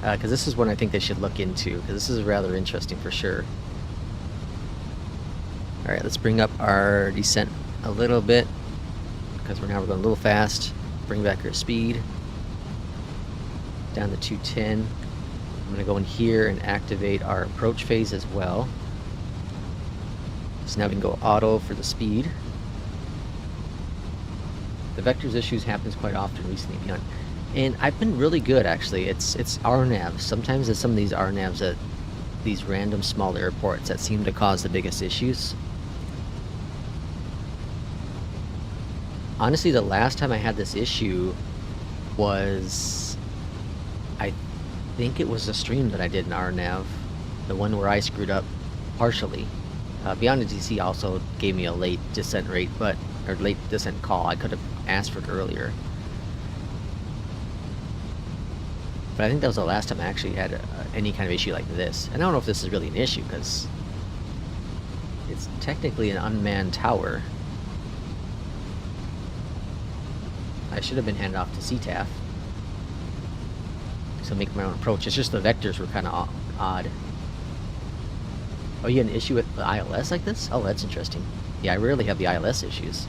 Because this is one I think they should look into, because this is rather interesting for sure. Alright, let's bring up our descent a little bit, because we're going a little fast. Bring back our speed down to 210. I'm going to go in here and activate our approach phase as well. So now we can go auto for the speed. The vectors issues happens quite often recently, Beyond. And I've been really good, actually. It's RNAVs. Sometimes it's some of these RNAVs at these random small airports that seem to cause the biggest issues. Honestly, the last time I had this issue was, I think it was a stream that I did in RNAV, the one where I screwed up partially. Beyondatc also gave me a late descent rate, or late descent call. I could have asked for it earlier. But I think that was the last time I actually had any kind of issue like this. And I don't know if this is really an issue, because it's technically an unmanned tower. I should have been handed off to CTAF. So make my own approach. It's just the vectors were kind of odd. Oh, you had an issue with the ILS like this? Oh, that's interesting. Yeah, I rarely have the ILS issues.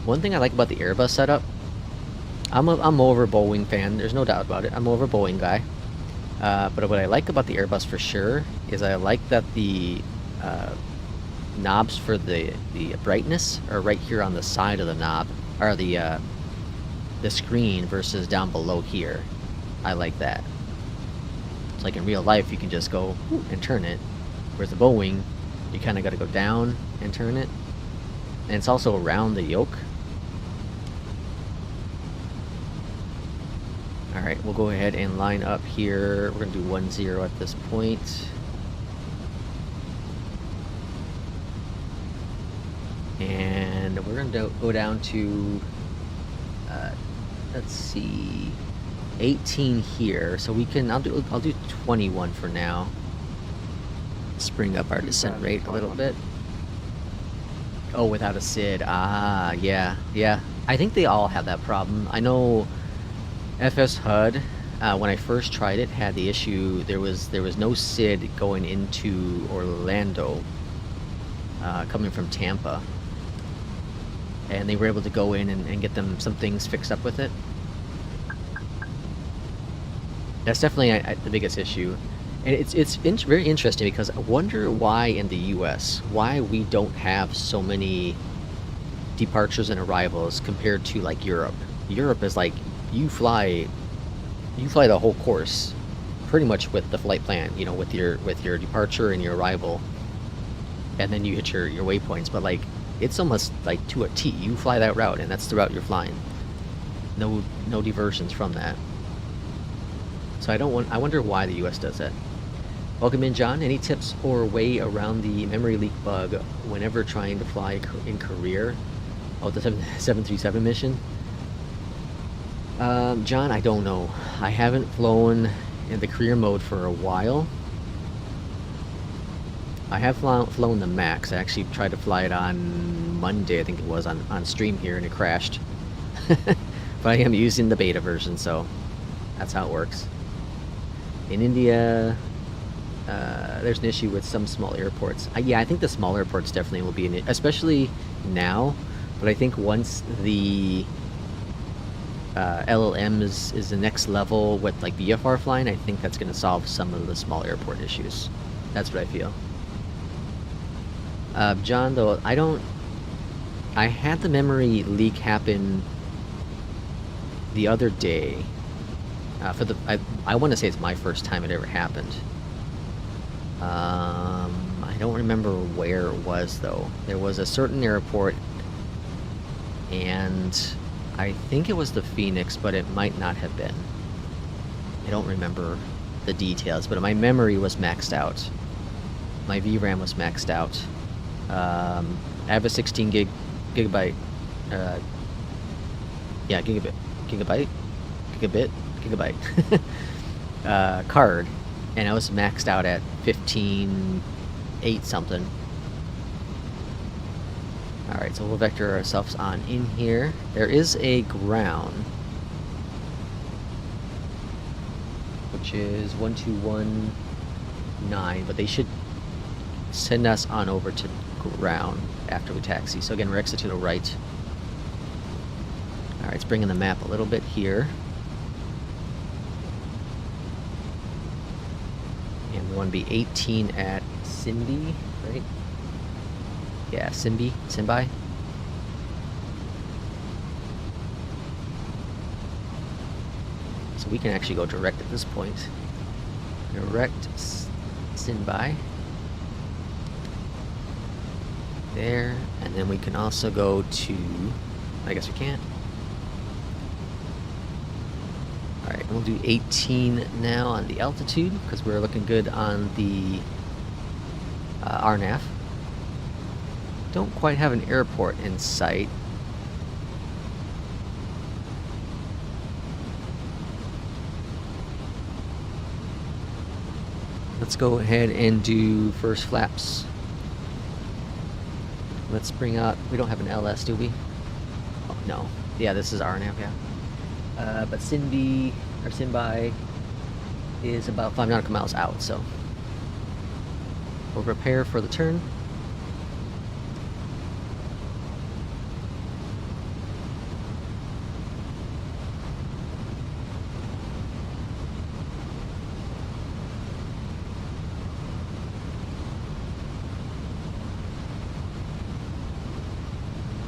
One thing I like about the Airbus setup, I'm over a Boeing fan, there's no doubt about it. I'm over a Boeing guy. But what I like about the Airbus for sure is I like that the knobs for the brightness are right here on the side of the knob, or the screen, versus down below here. I like that. It's like in real life you can just go and turn it, whereas the Boeing you kind of got to go down and turn it, and it's also around the yoke. Alright, we'll go ahead and line up here. We're going to do 1-0 at this point. And we're going to go down to, let's see, 18 here. So we can, I'll do 21 for now. Let's bring up our descent rate a little bit. Oh, without a SID. Ah, yeah. I think they all have that problem. I know FS HUD, when I first tried it, had the issue. There was no SID going into Orlando, coming from Tampa, and they were able to go in and get some things fixed up with it. That's definitely the biggest issue, and it's very interesting, because I wonder why in the U.S. why we don't have so many departures and arrivals compared to like Europe. Europe is like, you fly the whole course pretty much with the flight plan, you know, with your departure and your arrival, and then you hit your waypoints. But like, it's almost like to a T. You fly that route, and that's the route you're flying. No diversions from that. So I wonder why the US does that. Welcome in, John. Any tips or way around the memory leak bug whenever trying to fly in career? Oh, the 737 mission? John, I don't know. I haven't flown in the career mode for a while. I have flown the Max. I actually tried to fly it on Monday, I think it was, on stream here, and it crashed. But I am using the beta version, so that's how it works. In India, there's an issue with some small airports. Yeah, I think the small airports definitely will be especially now. But I think once the LLM is the next level with like VFR flying, I think that's going to solve some of the small airport issues. That's what I feel. John, though, I had the memory leak happen the other day. I want to say it's my first time it ever happened. I don't remember where it was, though. There was a certain airport, and I think it was the Phoenix, but it might not have been. I don't remember the details, but my memory was maxed out. My VRAM was maxed out. I have a 16 gigabyte card, and I was maxed out at 15.8 something. Alright, so we'll vector ourselves on in here. There is a ground, which is 1219, but they should send us on over to ground after we taxi. So again, we're exit to the right. Alright, let's bring in the map a little bit here. And we want to be 18 at Simbi, right? Yeah, Simbi. So we can actually go direct at this point. Direct standby. There, and then we can also go to, I guess we can't. Alright, we'll do 18 now on the altitude, because we're looking good on the RNAV. Don't quite have an airport in sight. Let's go ahead and do first flaps. Let's bring out, we don't have an LS, do we? Oh, no. Yeah, this is RNAV, yeah. But Sinby is about 5 nautical miles out, so we'll prepare for the turn.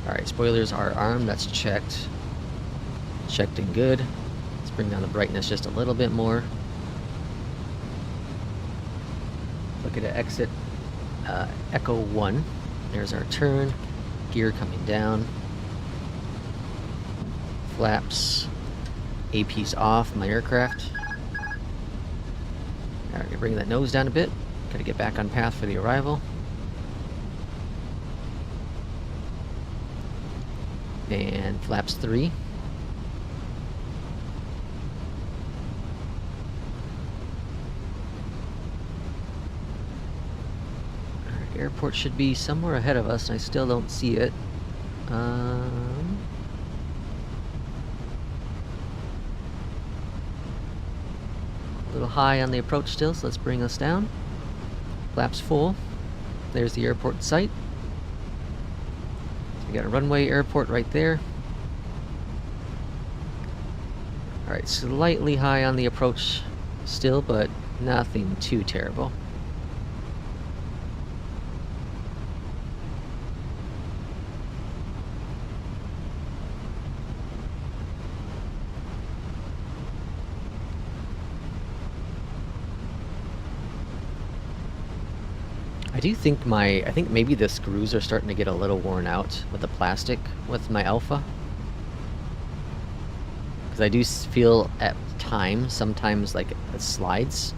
Alright, spoilers are armed, that's checked. Checked and good. Let's bring down the brightness just a little bit more. Look at the exit Echo 1. There's our turn. Gear coming down. Flaps. AP's off my aircraft. Alright, you're bringing that nose down a bit. Gotta get back on path for the arrival. And flaps 3. Alright, airport should be somewhere ahead of us, and I still don't see it. A little high on the approach still, so let's bring us down. Flaps full. There's the airport site. We got a runway airport right there. Alright, slightly high on the approach still, but nothing too terrible. I do think I think maybe the screws are starting to get a little worn out with the plastic with my Alpha. Because I do feel at times, sometimes like it slides.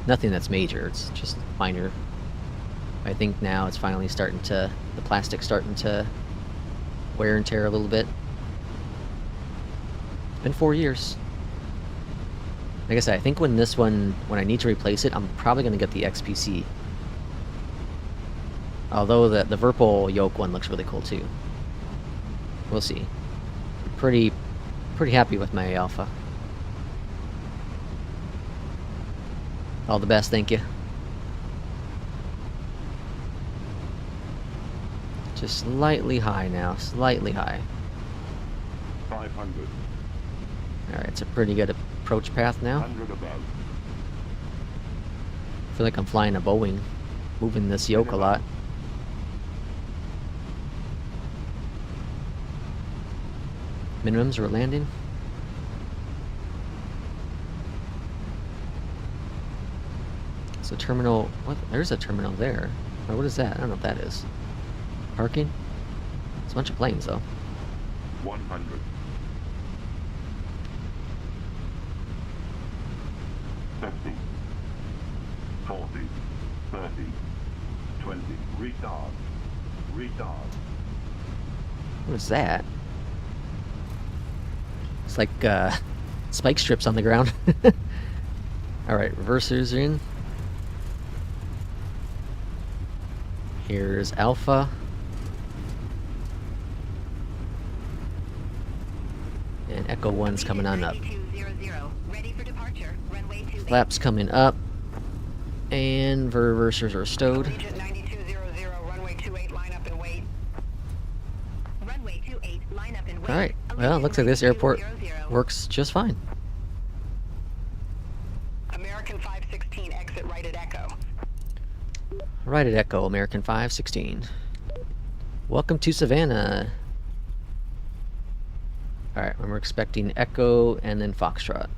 Nothing that's major, it's just minor. I think now it's finally starting to, the plastic's starting to wear and tear a little bit. It's been 4 years. Like I said, I think when I need to replace it, I'm probably going to get the XPC. Although the Virpil yoke one looks really cool too. We'll see. Pretty happy with my Alpha. All the best, thank you. Just slightly high now, slightly high. 500. Alright, it's a pretty good approach path now. 100 above. I feel like I'm flying a Boeing, moving this yoke a lot. Minimums we're landing. So terminal, what? There's a terminal there. Or what is that? I don't know what that is. Parking? It's a bunch of planes though. 100. 50. 40. 30. 20. Retard. Retard. What is that? It's like spike strips on the ground. Alright, reversers are in. Here's Alpha. And Echo 1's coming on up. Flaps coming up. And reversers are stowed. Alright, well, it looks like this airport works just fine. American 516, exit right at Echo. Right at Echo, American 516. Welcome to Savannah. Alright, and we're expecting Echo and then Foxtrot.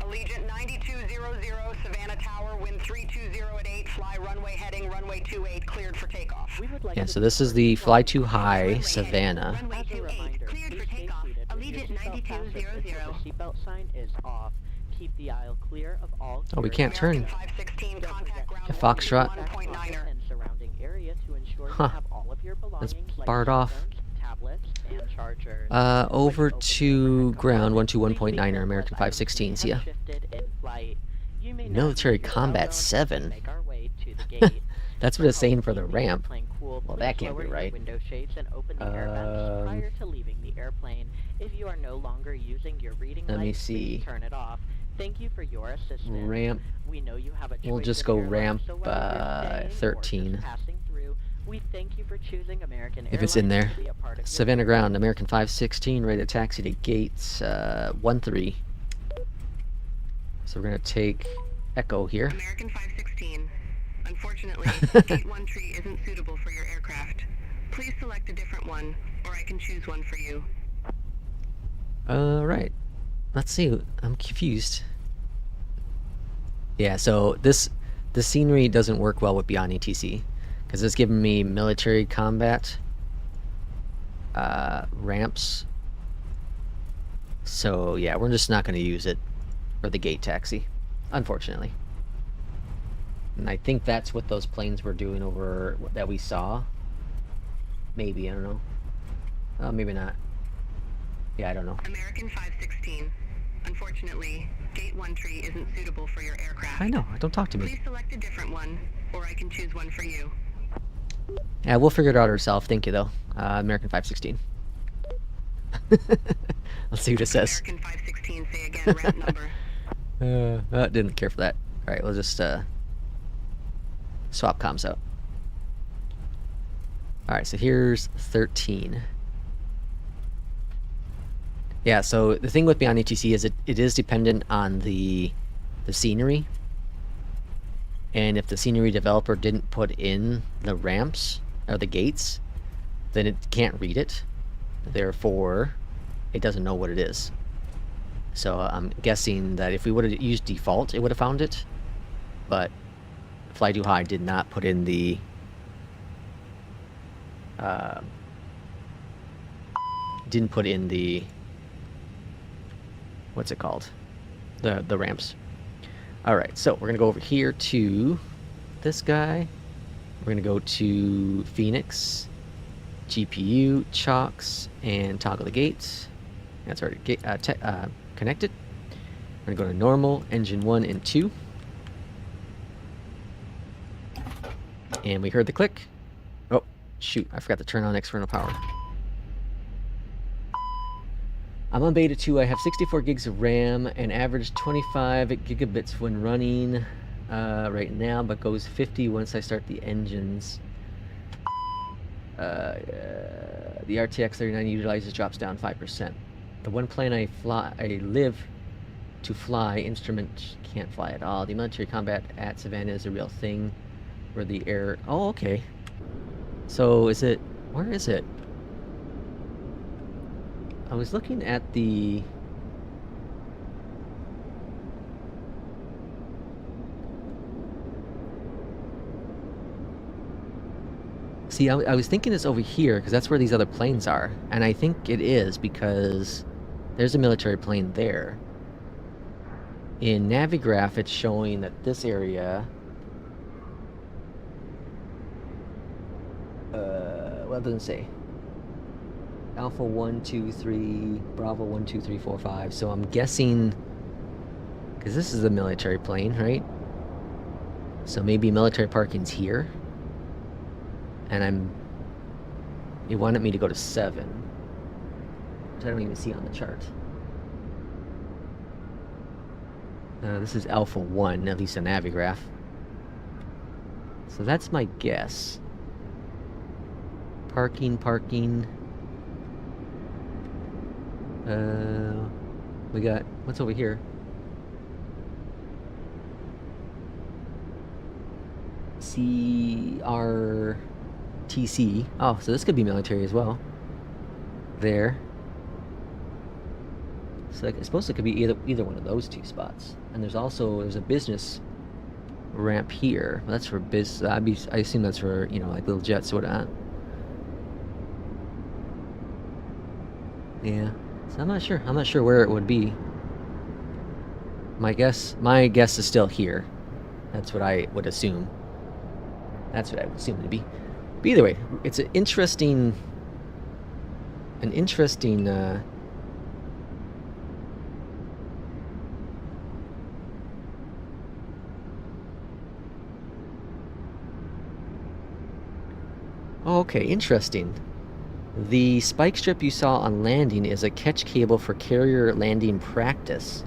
Allegiant 9200, Savannah Tower, wind 320 at 8, fly runway heading, runway 28, cleared for takeoff. Yeah, so this is the Fly Too High Savannah. Runway As a 28, reminder, cleared for please stay takeoff. seated with your Allegiant seatbelt fastened 9200. until the seatbelt sign is off. Keep the aisle clear of all. Oh, we carriers. can't turn. American 516, contact ground Yeah, Foxtrot. 1.9er. And surrounding area to ensure Huh. you have all of your That's belongings like barred off. cell phones, tablets, and chargers. Over When you to open ground, your cargo, 121.9er, please American be careful as 516, see ya. items shifted in flight. You may now Military use your Combat cell phone as we 7. make our way to the gate. That's what it's saying for the ramp. Airplane cool, Well, please that can't lower be your right. window shades and open the air vents prior to leaving the airplane. If you are no longer using your reading Let me lights, see. please turn it off. Thank you for your assistance. Ramp. We know you have a We'll choice just of go airlines, ramp, so whether you're staying or 13. just passing through, we thank you for choosing American If it's in Airlines there. to be a part of your Savannah journey. ground, American 516, ready to taxi to gates 13. So we're gonna take Echo here. American 516. Unfortunately, Gate 1 tree isn't suitable for your aircraft. Please select a different one, or I can choose one for you. Right. Let's see. I'm confused. Yeah, so the scenery doesn't work well with Beyond ATC because it's giving me military combat ramps. So yeah, we're just not going to use it for the gate taxi, unfortunately. And I think that's what those planes were doing over that we saw. Maybe, I don't know. Maybe not. Yeah, I don't know. American 516. Unfortunately, Gate 1 tree isn't suitable for your aircraft. I know. Don't talk to me. Please select a different one, or I can choose one for you. Yeah, we'll figure it out ourselves. Thank you, though. American 516. Let's see what it says. American 516, say again, ramp number. Didn't care for that. All right, we'll just swap comms out. All right, so here's 13. Yeah, so the thing with Beyond ATC is it is dependent on the scenery. And if the scenery developer didn't put in the ramps or the gates, then it can't read it. Therefore, it doesn't know what it is. So I'm guessing that if we would have used default, it would have found it. But Fly Too High did not put in the what's it called? The ramps. Alright, so we're gonna go over here to this guy. We're gonna go to Phoenix, GPU, chocks, and toggle the gates. That's already connected. We're gonna go to normal, engine 1 and 2. And we heard the click. Oh, shoot, I forgot to turn on external power. I'm on beta 2. I have 64 gigs of RAM and average 25 gigabits when running right now, but goes 50 once I start the engines. The RTX 39 drops down 5%. The one plane I live to fly, instrument can't fly at all. The military combat at Savannah is a real thing. Where the air... Oh, okay. So is it... Where is it? I was looking at the... See, I was thinking it's over here, because that's where these other planes are. And I think it is, because there's a military plane there. In Navigraph, it's showing that this area... well, it doesn't say. Alpha 1, 2, 3, Bravo 1, 2, 3, 4, 5. So I'm guessing... Because this is a military plane, right? So maybe military parking's here. And it wanted me to go to 7. Which I don't even see on the chart. This is Alpha 1, at least a Navigraph. So that's my guess. Parking. We got... What's over here? CRTC. Oh, so this could be military as well. There. So I suppose it could be either one of those two spots. And there's a business ramp here. Well, that's for I assume that's for, you know, like little jets or whatnot. Yeah. So I'm not sure. I'm not sure where it would be. My guess is still here. That's what I would assume. That's what I would assume it to be. But either way, it's an interesting oh, okay, interesting. The spike strip you saw on landing is a catch cable for carrier landing practice.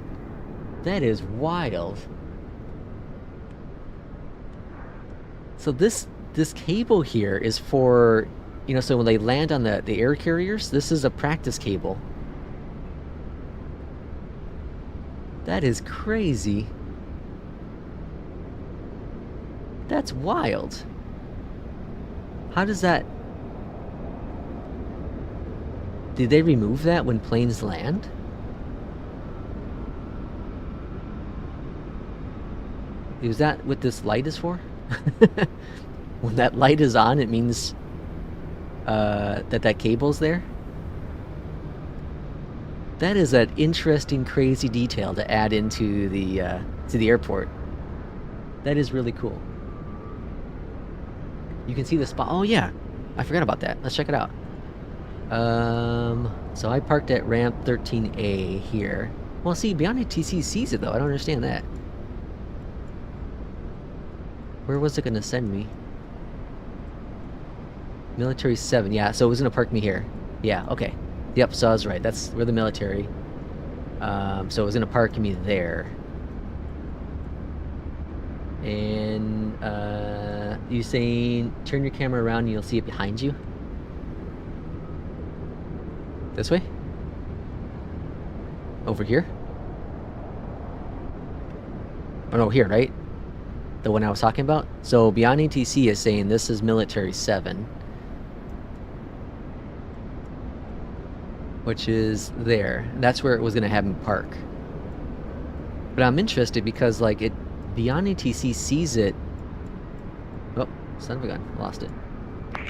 That is wild. So this cable here is for, you know, so when they land on the air carriers, this is a practice cable. That is crazy. That's wild. How does that... Did they remove that when planes land? Is that what this light is for? When that light is on, it means that cable's there? That is an interesting, crazy detail to add into the airport. That is really cool. You can see the spot. Oh yeah, I forgot about that. Let's check it out. So I parked at ramp 13A here. Well, see, Beyondatc sees it though. I don't understand that. Where was it gonna send me? Military 7. Yeah, so it was gonna park me here. Yeah, okay. Yep, so I was right. We're the military. So it was gonna park me there. And you saying turn your camera around and you'll see it behind you? This way? Over here? Oh no, here, right? The one I was talking about? So Beyondatc is saying this is military 7. Which is there. And that's where it was gonna have me park. But I'm interested because like Beyondatc sees it. Oh, son of a gun, lost it.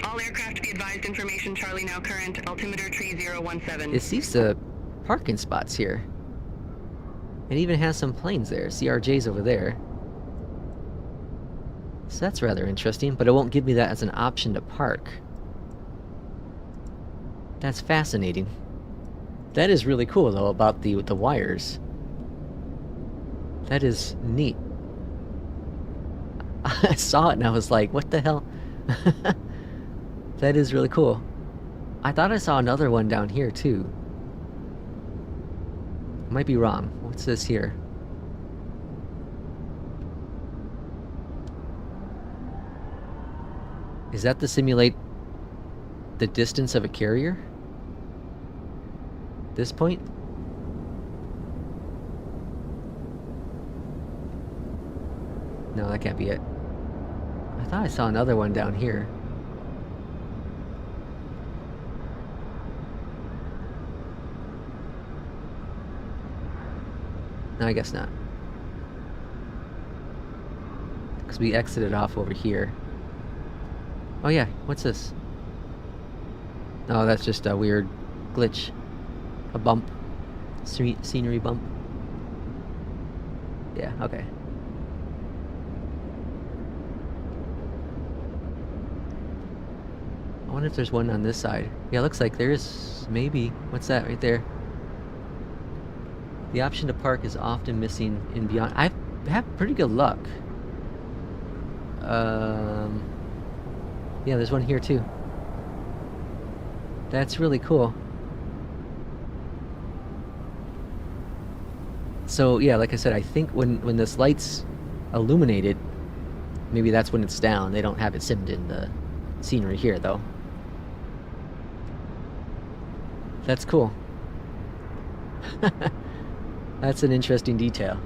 All aircraft be advised, information Charlie now current, altimeter tree 017. It sees the parking spots here. It even has some planes there. CRJ's over there. So that's rather interesting, but it won't give me that as an option to park. That's fascinating. That is really cool though about the wires. That is neat. I saw it and I was like, what the hell? That is really cool. I thought I saw another one down here too. Might be wrong. What's this here? Is that to simulate the distance of a carrier? This point? No, that can't be it. I thought I saw another one down here. No, I guess not. Because we exited off over here. Oh yeah, what's this? Oh, that's just a weird glitch. A bump. Scenery bump. Yeah, okay. I wonder if there's one on this side. Yeah, it looks like there is, maybe. What's that right there? The option to park is often missing in Beyond. I've had pretty good luck. Yeah, there's one here too. That's really cool. So yeah, like I said, I think when this light's illuminated, maybe that's when it's down. They don't have it simmed in the scenery here though. That's cool. That's an interesting detail.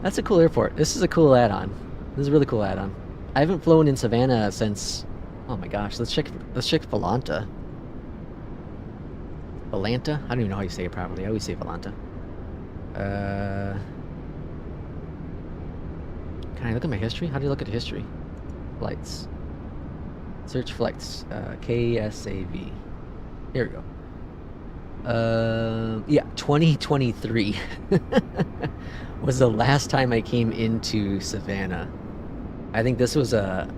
That's a cool airport. This is a cool add-on. This is a really cool add-on. I haven't flown in Savannah since... Oh my gosh, let's check Vallanta. Beyondatc? I don't even know how you say it properly. I always say Beyondatc. Can I look at my history? How do you look at history? Flights. Search flights. KSAV. Here we go. Yeah, 2023 was the last time I came into Savannah. I think this was an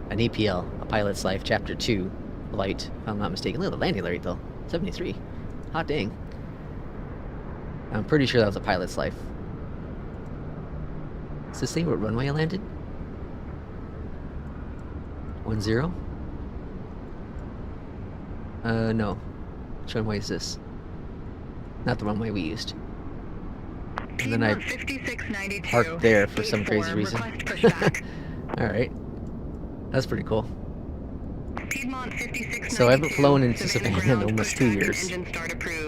APL, a Pilot's Life, Chapter 2 flight, if I'm not mistaken. Look at the landing rate, though. 73. Hot dang. I'm pretty sure that was a Pilot's Life. Does this say what runway I landed? 10? No. Which runway is this? Not the runway we used. And then I parked there for some crazy reason. Alright. That's pretty cool. So I haven't flown into Savannah in almost 2 years.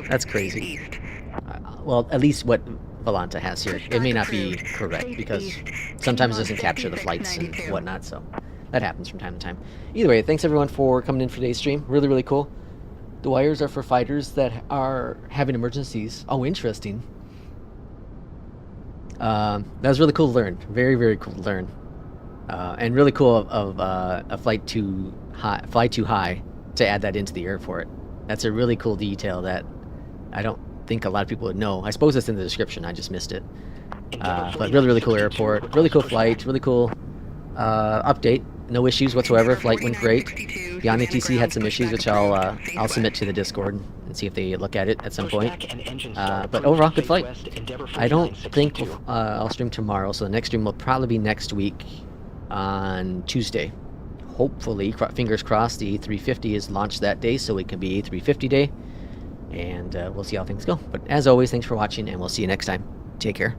That's crazy. Well, at least what Beyondatc has here. It may not be correct, because sometimes it doesn't capture the flights and whatnot, so that happens from time to time. Either way, thanks everyone for coming in for today's stream. Really, really cool. The wires are for fighters that are having emergencies. Oh, interesting. That was really cool to learn. Very, very cool to learn. And really cool of a flight too high to add that into the airport. That's a really cool detail that I don't think a lot of people would know. I suppose it's in the description. I just missed it. But really, really cool airport. Really cool flight. Really cool update. No issues whatsoever. Flight went great. Beyondatc had some issues, which I'll submit to the Discord and see if they look at it at some point. But overall, good flight. I don't think I'll stream tomorrow, so the next stream will probably be next week on Tuesday. Hopefully, fingers crossed, the A350 is launched that day, so it can be A350 day. And we'll see how things go. But as always, thanks for watching, and we'll see you next time. Take care.